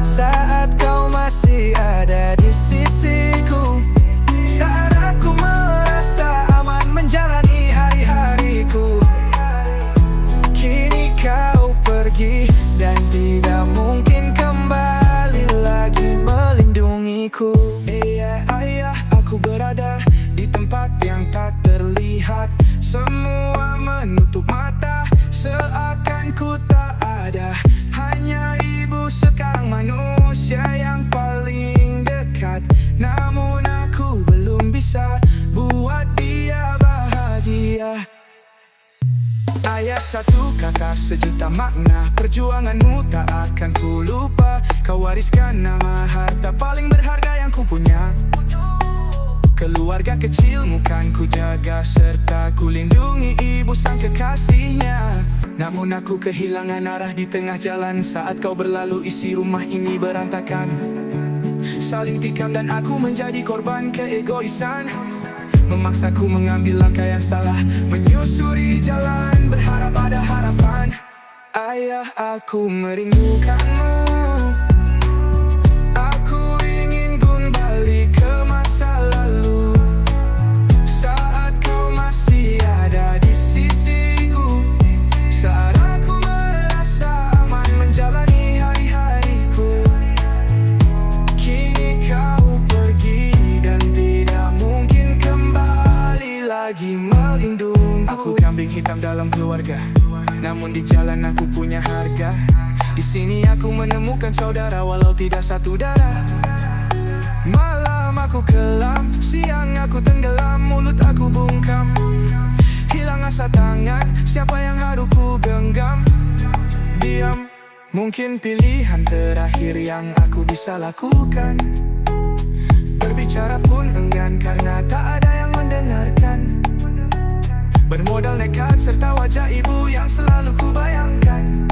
saat kau masih ada di sisiku. Saat aku merasa aman menjalani hari-hariku. Kini kau pergi dan tidak mungkin kembali lagi melindungiku. Ayah, aku berada di tempat yang tak terlihat. Semua menutup mata, seakan ku tak ada. Hanya ibu sekarang manusia yang paling dekat. Namun aku belum bisa buat dia bahagia. Ayah satu kata sejuta makna, perjuanganmu tak akan ku lupa. Kau wariskan nama harta paling berharga yang ku punya. Keluarga kecilmu kan ku jaga, serta ku lindungi ibu sang kekasihnya. Namun aku kehilangan arah di tengah jalan saat kau berlalu, isi rumah ini berantakan. Saling tikam dan aku menjadi korban keegoisan, memaksaku mengambil langkah yang salah, menyusuri jalan berharap ada harapan. Ayah, aku merindukanmu. Aku ingin kembali ke masa lalu, saat kau masih ada di sisiku, saat aku merasa aman menjalani hari-hariku. Kini kau pergi dan tidak mungkin kembali lagi melindungi. Aku kambing hitam dalam keluarga, namun di jalan aku punya harga. Di sini aku menemukan saudara walau tidak satu darah. Malam aku kelam, siang aku tenggelam, mulut aku bungkam. Hilang asa tangan, siapa yang harus ku genggam? Diam, mungkin pilihan terakhir yang aku bisa lakukan. Berbicara pun enggan karena tak ada yang mendengarkan. Bermodal nekat serta wajah ibu yang selalu ku bayangkan,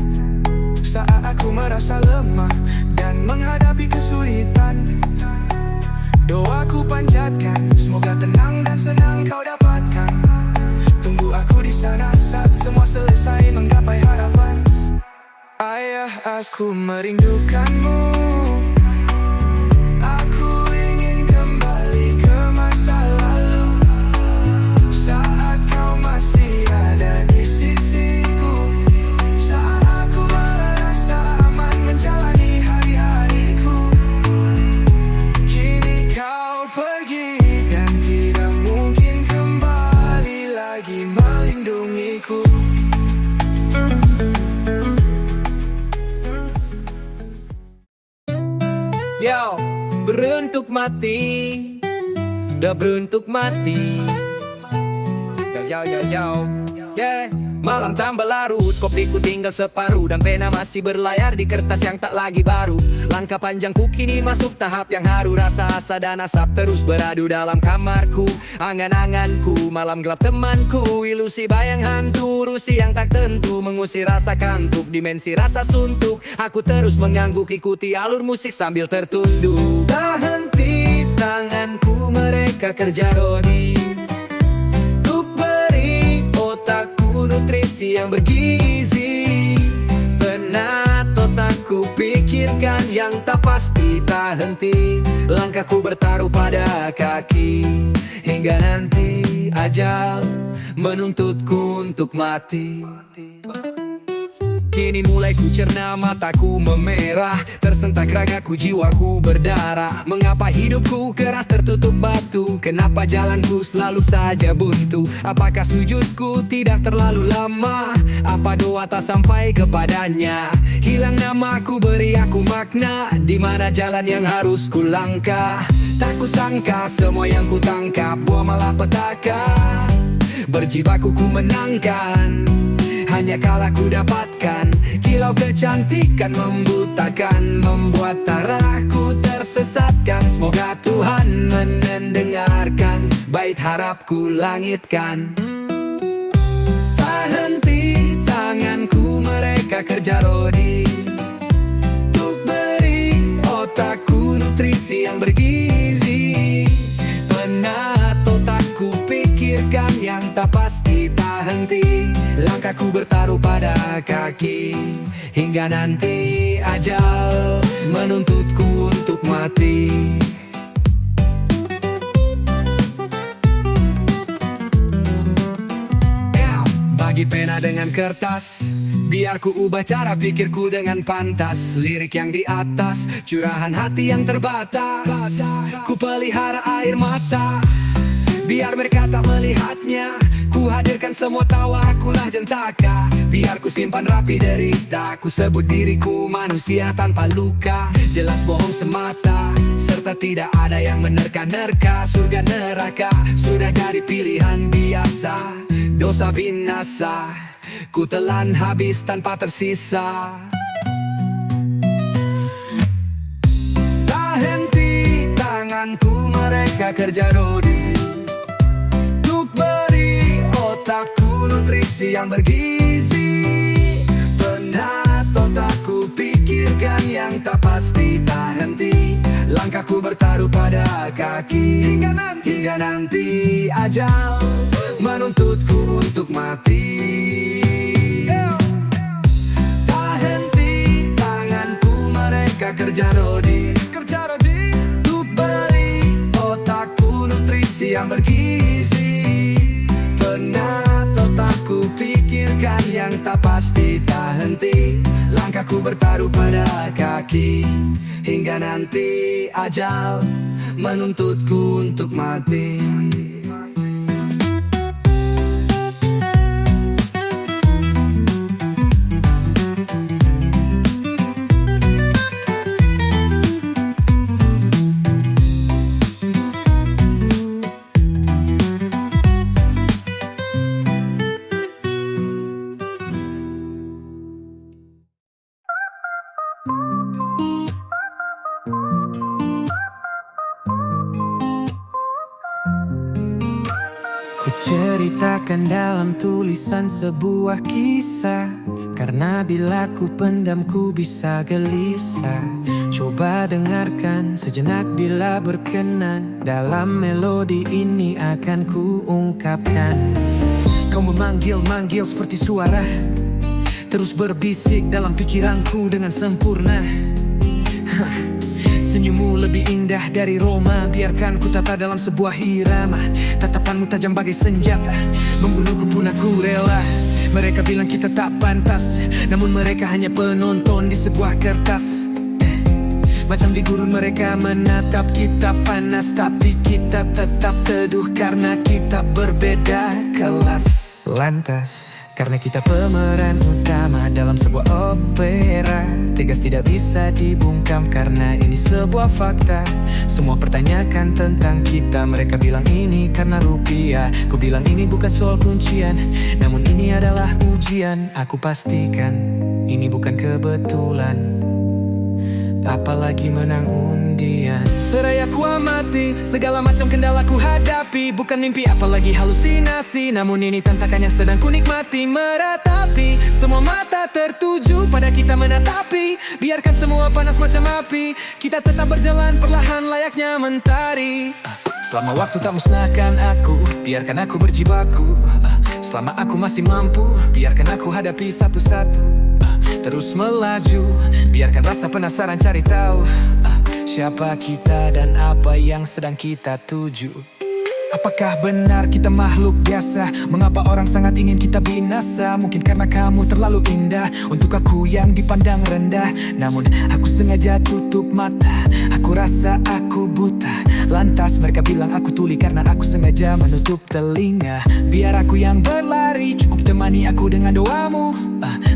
saat aku merasa lemah dan menghadapi kesulitan. Doaku panjatkan, semoga tenang dan senang kau dapatkan. Tunggu aku di sana saat semua selesai menggapai harapan. Ayah, aku merindukanmu. Aku ingin kembali ke masa lalu, saat kau masih ada di sisiku, saat aku merasa aman menjalani hari-hariku. Kini kau pergi dan tidak mungkin kembali lagi melindungiku. Yo, beruntuk mati, udah beruntuk mati. Yo, yeah. Malam tambah larut, kopiku tinggal separuh, dan pena masih berlayar di kertas yang tak lagi baru. Langkah panjangku kini masuk tahap yang haru, rasa asa dan asap terus beradu dalam kamarku. Angan-anganku, malam gelap temanku, ilusi bayang hantu, rusi yang tak tentu, mengusir rasa kantuk, dimensi rasa suntuk. Aku terus mengangguk, ikuti alur musik sambil tertunduk. Tak henti tanganku, mereka kerja rodi untuk beri otakku nutrisi yang bergizi. Penat otakku pikirkan yang tak pasti, tak henti langkahku bertaruh pada kaki, hingga nanti ajal menuntutku untuk mati. Kini mulai ku cerna, mataku memerah, tersentak ragaku, jiwaku berdarah. Mengapa hidupku keras tertutup batu? Kenapa jalanku selalu saja buntu? Apakah sujudku tidak terlalu lama? Apa doa tak sampai kepadanya? Hilang namaku, beri aku makna, di mana jalan yang harus ku langkah? Tak kusangka semua yang ku tangkap buah malapetaka. Berjibaku ku menangkan, hanya kalah ku dapatkan. Kilau kecantikan membutakan, membuat arahku tersesatkan. Semoga Tuhan mendengarkan, bait harapku langitkan. Tak henti tanganku, mereka kerja rodi untuk beri otakku nutrisi yang bergizi. Penat otakku pikirkan yang tak pasti, tak henti langkahku bertaruh pada kaki, hingga nanti ajal menuntutku untuk mati. Bagi pena dengan kertas, biar ku ubah cara pikirku dengan pantas. Lirik yang di atas, curahan hati yang terbatas. Ku pelihara air mata, biar mereka tak melihatnya. Ku hadirkan semua tawa, akulah jentaka. Biar ku simpan rapi derita, ku sebut diriku manusia tanpa luka. Jelas bohong semata, serta tidak ada yang menerka-nerka. Surga neraka sudah jadi pilihan biasa. Dosa binasa, Ku telan habis tanpa tersisa. Tak henti tanganku, mereka kerja rodi untuk beri otakku nutrisi yang bergizi. Penat otakku pikirkan yang tak pasti, tak henti langkahku bertaruh pada kaki. Hingga nanti ajal menuntutku untuk mati. Tak henti tanganku, mereka kerja rodi untuk beri otakku nutrisi yang bergizi. Penat otakku pikirkan yang tak pasti, tak henti langkahku bertaruh pada kaki. Hingga nanti ajal menuntutku untuk mati. Ku ceritakan dalam tulisan sebuah kisah, karena bila ku pendam ku bisa gelisah. Coba dengarkan sejenak bila berkenan, dalam melodi ini akan ku ungkapkan. Kau memanggil-manggil seperti suara, terus berbisik dalam pikiranku dengan sempurna. Senyummu lebih indah dari Roma, biarkan ku tata dalam sebuah irama. Tatapanmu tajam bagai senjata, membunuhku pun aku rela. Mereka bilang kita tak pantas, namun mereka hanya penonton di sebuah kertas. Macam di gurun mereka menatap kita panas, tapi kita tetap teduh karena kita berbeda kelas. Lantas, karena kita pemeran utama dalam sebuah opera, tegas tidak bisa dibungkam karena ini sebuah fakta. Semua pertanyakan tentang kita, mereka bilang ini karena rupiah. Ku bilang ini bukan soal kuncian, namun ini adalah ujian. Aku pastikan ini bukan kebetulan, apalagi menang undian. Seraya ku amati segala macam kendala ku hadapi, bukan mimpi apalagi halusinasi, namun ini tantangan yang sedang ku nikmati. Meratapi, semua mata tertuju pada kita menatapi. Biarkan semua panas macam api, kita tetap berjalan perlahan layaknya mentari. Selama waktu tak musnahkan aku, biarkan aku berjibaku. Selama aku masih mampu, biarkan aku hadapi satu-satu. Terus melaju, biarkan rasa penasaran cari tahu siapa kita dan apa yang sedang kita tuju. Apakah benar kita makhluk biasa? Mengapa orang sangat ingin kita binasa? Mungkin karena kamu terlalu indah untuk aku yang dipandang rendah. Namun aku sengaja tutup mata, aku rasa aku buta. Lantas mereka bilang aku tuli karena aku sengaja menutup telinga. Biar aku yang berlari, cukup temani aku dengan doamu.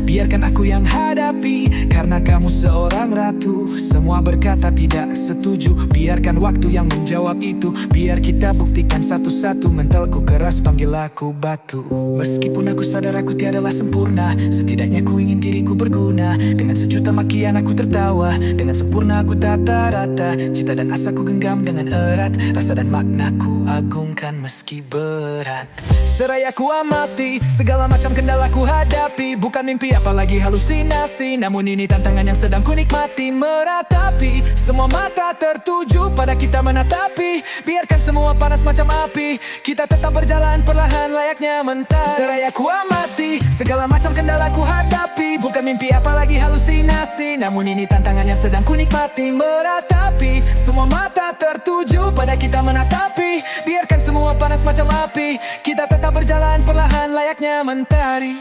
Biarkan aku yang hadapi, karena kamu seorang ratu. Semua berkata tidak setuju, biarkan waktu yang menjawab itu. Biar kita buktikan satu-satu, mentalku keras panggil aku batu. Meskipun aku sadar aku tiadalah sempurna, setidaknya ku ingin diriku berguna. Dengan sejuta makian aku tertawa, dengan sempurna aku tata rata. Cita dan asa ku genggam dengan erat, rasa dan maknaku agungkan meski berat. Seraya ku amati segala macam kendala ku hadapi, bukan mimpi apalagi halusinasi, namun ini tantangan yang sedang ku nikmati. Meratapi, semua mata tertuju pada kita menatapi. Biarkan semua panas macam api, kita tetap berjalan perlahan layaknya mentari. Seraya ku amati segala macam kendala ku hadapi, bukan mimpi apalagi halusinasi, namun ini tantangan yang sedang ku nikmati. Meratapi, semua mata tertuju pada kita menatapi. Biarkan semua panas macam api, kita tetap berjalan perlahan layaknya mentari.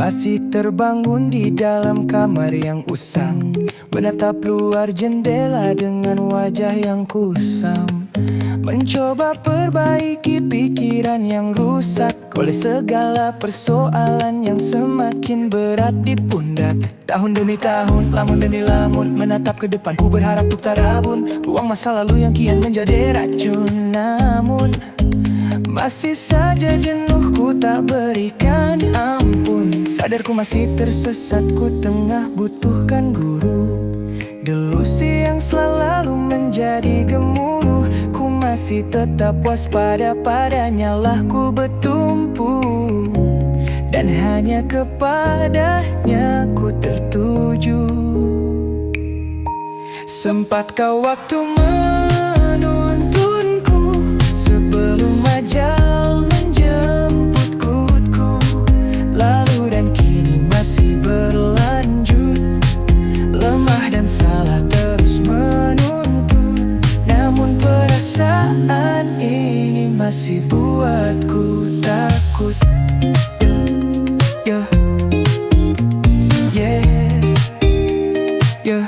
Masih terbangun di dalam kamar yang usang, menatap luar jendela dengan wajah yang kusam, mencoba perbaiki pikiran yang rusak oleh segala persoalan yang semakin berat di pundak. Tahun demi tahun, lamun demi lamun, menatap ke depan ku berharap untuk tak rabun, buang masa lalu yang kian menjadi racun. Namun masih saja jenuh ku tak berikan ampun. Sadarku masih tersesat, ku tengah butuhkan guru. Delusi yang selalu menjadi gemuruh, ku masih tetap waspada, padanya lah ku bertumpu, dan hanya kepadanya ku tertuju. Sempatkah waktu menuntunku sebelum ajal menjemputku? Lalu dan kini masih berlanjut, lemah dan salah terus menuntut. Namun perasaan ini masih buatku takut. Yeah, yeah, yeah.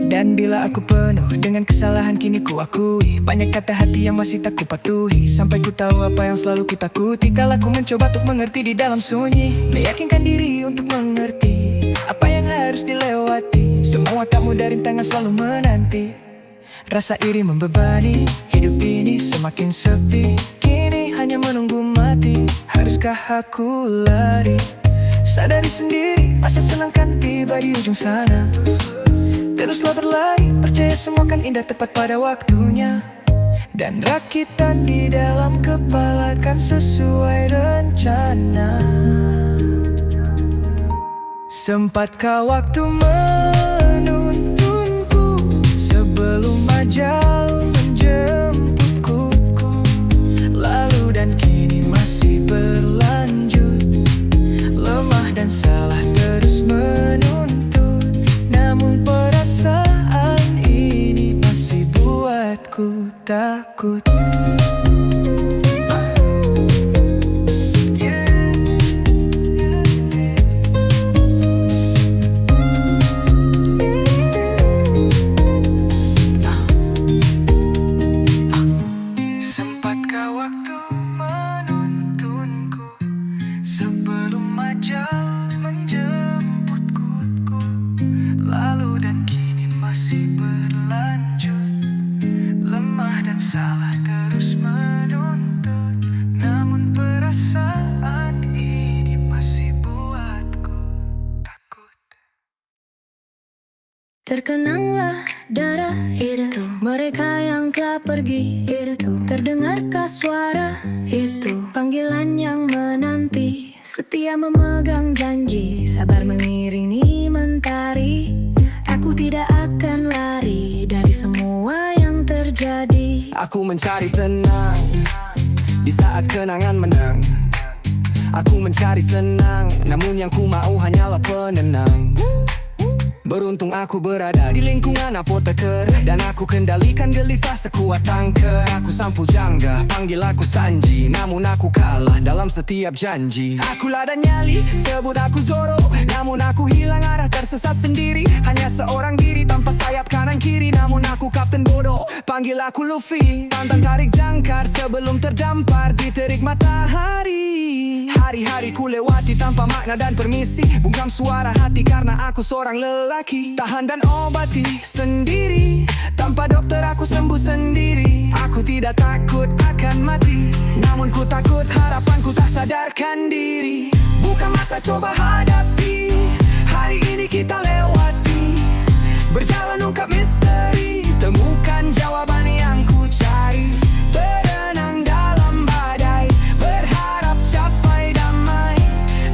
Dan bila aku penuh dengan kesalahan, kini ku akui banyak kata hati yang masih tak ku patuhi. Sampai ku tahu apa yang selalu ku takuti. Kala ku mencoba untuk mengerti di dalam sunyi, meyakinkan diri untuk mengerti apa yang harus dilewati. Semua tak mudah, rintangan selalu menanti. Rasa iri membebani, hidup ini semakin sepi. Kini hanya menunggu mati. Haruskah aku lari? Sadari sendiri, asa senang kan tiba di ujung sana. Teruslah berlari, percaya semua kan indah tepat pada waktunya. Dan rakitan di dalam kepala kan sesuai rencana. Sempatkah waktu menuntunku sebelum ajal menjemputku? Lalu dan kini masih berlanjut, lemah dan salah terus menuntut. Namun perasaan ini masih buatku takut. Sempatkah waktu menuntunku sebelum ajal menjemputku? Lalu dan kini masih berlanjut, lemah dan salah terus menuntut. Namun perasaan ini masih buatku takut. Terkenanglah darah itu, mereka yang telah pergi itu. Terdengarkah suara itu, panggilan yang menanti, setia memegang janji, sabar mengiringi mentari. Aku tidak akan lari dari semua yang terjadi. Aku mencari tenang di saat kenangan menang. Aku mencari senang, namun yang ku mau hanyalah penenang. Beruntung aku berada di lingkungan apoteker, dan aku kendalikan gelisah sekuat tanker. Aku sampu jangga, panggil aku Sanji, namun aku kalah dalam setiap janji. Aku lada nyali, sebut aku Zoro, namun aku hilang arah, tersesat sendiri. Hanya seorang diri tanpa sayap kanan kiri, namun aku kapten bodoh, panggil aku Luffy. Pantang tarik jangkar sebelum terdampar di terik matahari. Hari-hari ku lewati tanpa makna dan permisi, bungkam suara hati karena aku seorang lelaki. Tahan dan obati sendiri, tanpa dokter aku sembuh sendiri. Aku tidak takut akan mati, namun ku takut harapanku tak sadarkan diri. Buka mata coba hadapi, hari ini kita lewati. Berjalan ungkap misteri, temukan jawaban yang ku cari. Berenang dalam badai, berharap capai damai,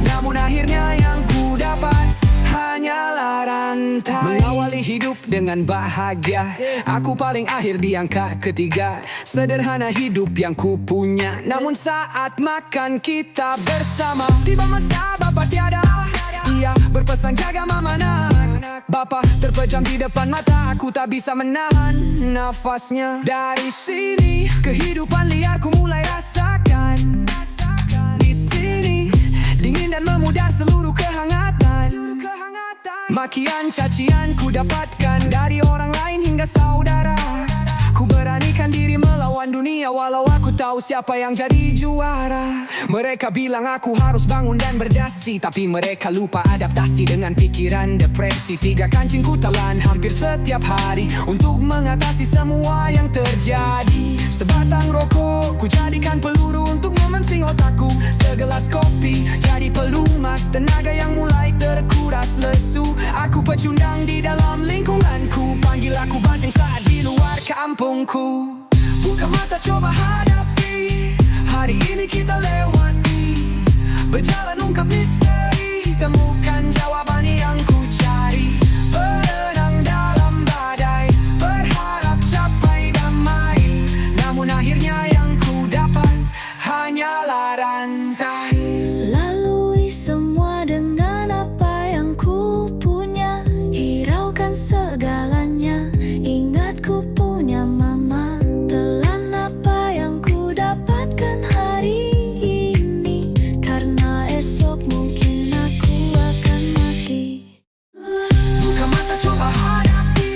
namun akhirnya yang ku dapat hanyalah rantai. Mengawali hidup dengan bahagia, aku paling akhir di angka ketiga. Sederhana hidup yang ku punya, namun saat makan kita bersama, tiba masa bapak tiada. Ia berpesan jaga mama nak. Bapak terpejam di depan mata, aku tak bisa menahan nafasnya. Dari sini kehidupan liar ku mulai rasakan. Di sini dingin dan memudar seluruh kehangatan. Makian cacian ku dapatkan dari orang lain hingga saudara. Ku beranikan diri melawan dunia walau aku tahu siapa yang jadi juara. Mereka bilang aku harus bangun dan berdasi, tapi mereka lupa adaptasi dengan pikiran depresi. 3 kancing ku telan hampir setiap hari untuk mengatasi semua yang terjadi. Sebatang rokok ku jadikan peluru untuk memensing otakku. Segelas kopi jadi pelumas tenaga yang mulai terkuras lesu. Aku pecundang di dalam lingkunganku, panggil aku banting saat di luar kampungku. Buka mata coba hadapi, hari ini kita lewati. Berjalan ungkap misteri, temukan jawaban yang ku cari. Berenang dalam badai, berharap capai damai. Namun akhirnya yang ku dapat hanyalah rantai. Lalui semua dengan apa yang ku punya, hiraukan segalanya. Ingat ku punya mama, telan apa yang ku dapatkan hari ini, karena esok mungkin aku akan mati. Buka mata coba hadapi,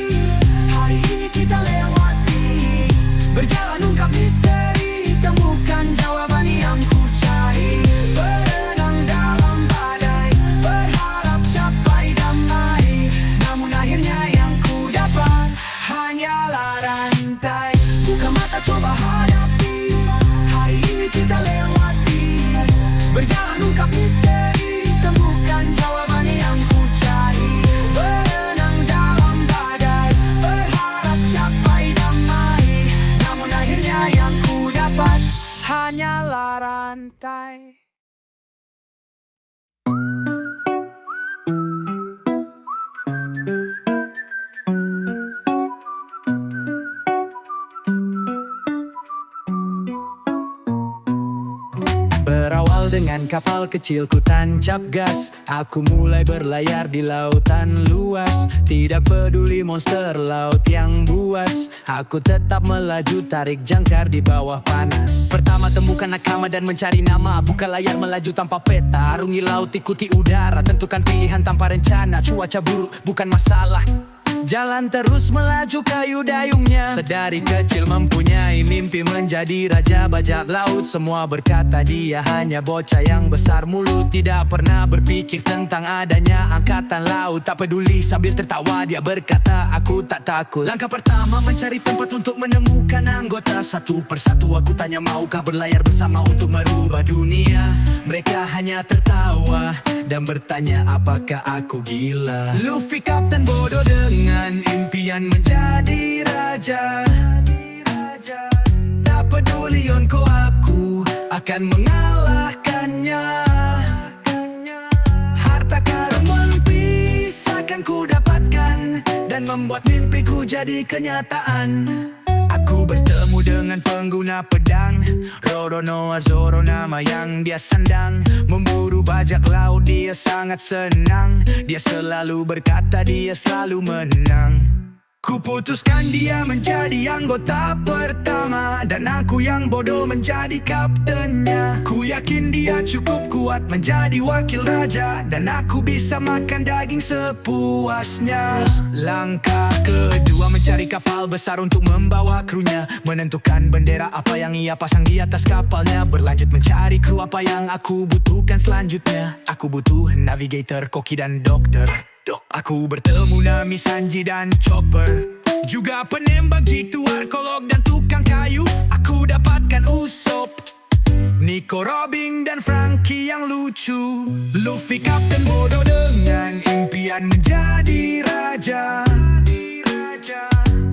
hari ini kita lewati. Berjalan ungkap misteri, temukan jawaban yang ku cari. Berenang dalam badai, berharap capai damai. Namun akhirnya yang ku dapat hanyalah rantai. Buka mata coba hadapi, hari ini kita lewati. Berjalan ungkap misteri, temukan jawaban yang ku cari. Berenang dalam badai, berharap capai damai. Namun akhirnya yang ku dapat hanyalah rantai. Berawal dengan kapal kecil ku tancap gas. Aku mulai berlayar di lautan luas. Tidak peduli monster laut yang buas, aku tetap melaju tarik jangkar di bawah panas. Pertama temukan nakama dan mencari nama. Buka layar melaju tanpa peta. Arungi laut ikuti udara. Tentukan pilihan tanpa rencana. Cuaca buruk bukan masalah, jalan terus melaju kayu dayungnya. Sedari kecil mempunyai mimpi menjadi raja bajak laut. Semua berkata dia hanya bocah yang besar mulut, tidak pernah berpikir tentang adanya angkatan laut. Tak peduli sambil tertawa dia berkata aku tak takut. Langkah pertama mencari tempat untuk menemukan anggota. Satu persatu aku tanya maukah berlayar bersama untuk merubah dunia. Mereka hanya tertawa dan bertanya apakah aku gila. Luffy kapten bodoh dengan impian menjadi raja. Tak peduli Yonko, aku akan mengalahkannya. Harta karun One Piece akan ku dapatkan dan membuat mimpiku jadi kenyataan. Aku bertemu dengan pengguna pedang, Roronoa Zoro nama yang dia sandang. Memburu bajak laut dia sangat senang. Dia selalu berkata dia selalu menang. Kuputuskan dia menjadi anggota pertama, dan aku yang bodoh menjadi kaptennya. Ku yakin dia cukup kuat menjadi wakil raja, dan aku bisa makan daging sepuasnya. Langkah kedua mencari kapal besar untuk membawa krunya. Menentukan bendera apa yang ia pasang di atas kapalnya. Berlanjut mencari kru apa yang aku butuhkan selanjutnya. Aku butuh navigator, koki dan dokter. Aku bertemu Nami, Sanji dan Chopper, juga penembak jitu, arkeolog dan tukang kayu. Aku dapatkan Usopp, Nico, Robin dan Franky yang lucu. Luffy kapten bodoh dengan impian menjadi raja.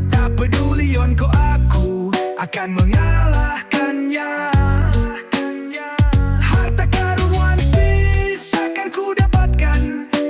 Tak peduli Yonko, aku akan mengalahkannya. Harta karun One Piece akan ku dapatkan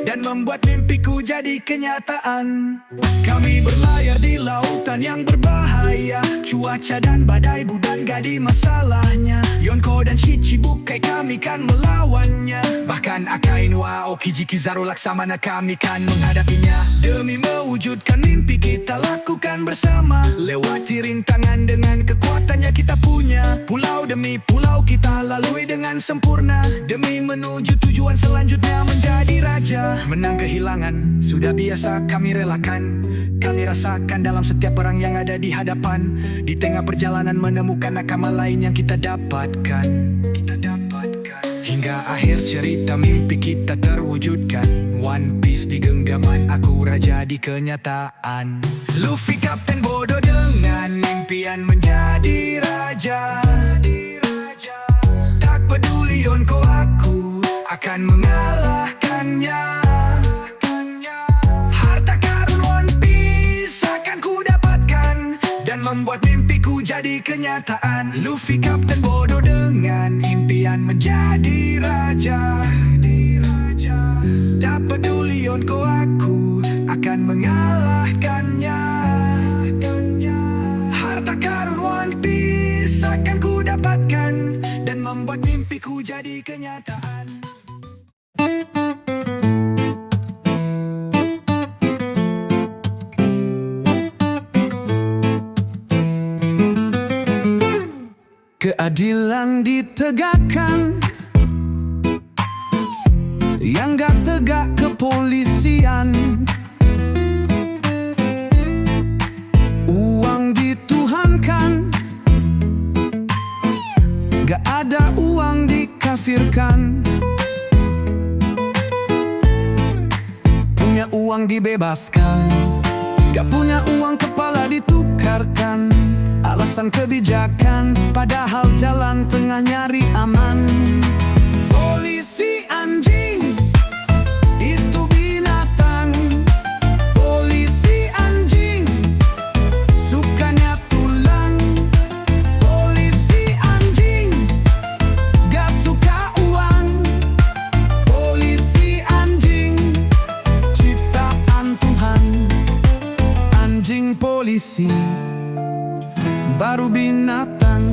dan membuat mimpiku jadi kenyataan. Kami berlayar di lautan yang berbahaya. Cuaca dan badai budan gadi masalahnya. Yonko dan Shichibukai kami kan melawannya. Bahkan Akainu, Aoki, Jiki, Zoro, Laksamana kami kan menghadapinya. Demi mewujudkan mimpi kita lakukan jalan bersama, lewati rintangan dengan kekuatannya kita punya. Pulau demi pulau kita lalui dengan sempurna, demi menuju tujuan selanjutnya menjadi raja. Menang kehilangan sudah biasa kami relakan, kami rasakan dalam setiap orang yang ada di hadapan. Di tengah perjalanan menemukan nakama lain yang kita dapatkan. Hingga akhir cerita mimpi kita terwujudkan. One Piece di genggaman, aku raja di kenyataan. Luffy kapten bodoh dengan impian menjadi raja. Tak peduli Yonko, aku akan mengalahkannya. Harta karun One Piece akan ku dapatkan dan membuat mimpiku jadi kenyataan. Luffy kapten bodoh dengan impian menjadi raja. Tak peduli Yonko, aku akan mengalahkannya. Harta karun One Piece akan ku dapatkan dan membuat mimpiku jadi kenyataan. Keadilan ditegakkan, yang gak tegak kepolisian. Uang dituhankan, gak ada uang dikafirkan. Punya uang dibebaskan, gak punya uang kepala ditukarkan. Alasan kebijakan, padahal jalan tengah nyari aman. Polisi anjing, itu binatang. Polisi anjing, sukanya tulang. Polisi anjing, gak suka uang. Polisi anjing, ciptaan Tuhan. Anjing polisi baru binatang.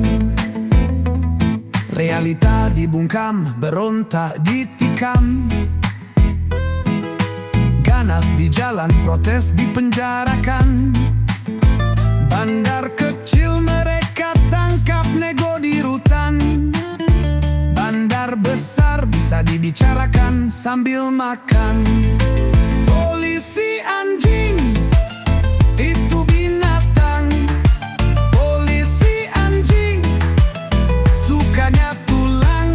Realita dibungkam, berontak ditikam. Ganas di jalan, protes dipenjarakan. Bandar kecil mereka tangkap, nego di rutan. Bandar besar bisa dibicarakan sambil makan. Polisi anjing, itu binatang. Polisi anjing, sukanya tulang.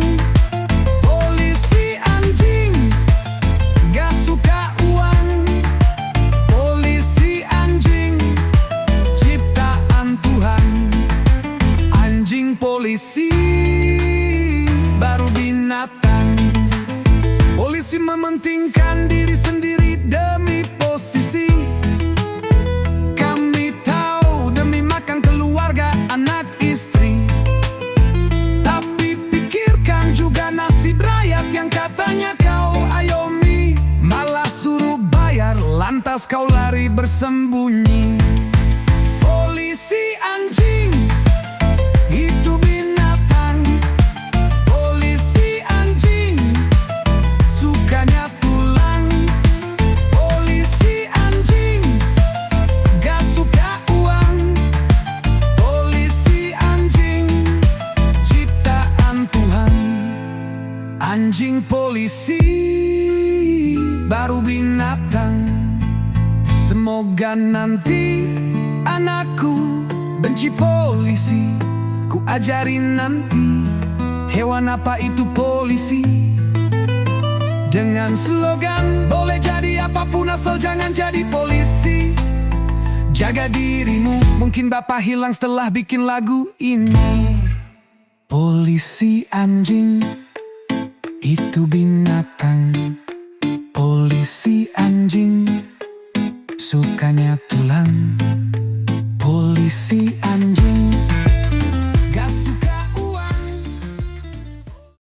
Polisi anjing, gak suka uang. Polisi anjing, ciptaan Tuhan. Anjing polisi baru binatang. Polisi mementingkan diri sendiri demi posisi. Kami tahu demi makan keluarga, anak istri. Tapi pikirkan juga nasib rakyat yang katanya kau ayomi. Malah suruh bayar, lantas kau lari bersembunyi. Polisi anjing, itu binatang. Polisi anjing, sukanya tulang. Polisi anjing, gak suka uang. Polisi anjing, ciptaan Tuhan. Anjing polisi baru binatang. Semoga nanti anakku benci polisi. Ku ajarin nanti hewan apa itu polisi. Dengan slogan boleh jadi apapun asal jangan jadi polisi. Jaga dirimu, mungkin bapak hilang setelah bikin lagu ini. Polisi anjing, itu binatang. Polisi anjing, sukanya tulang. Polisi anjing,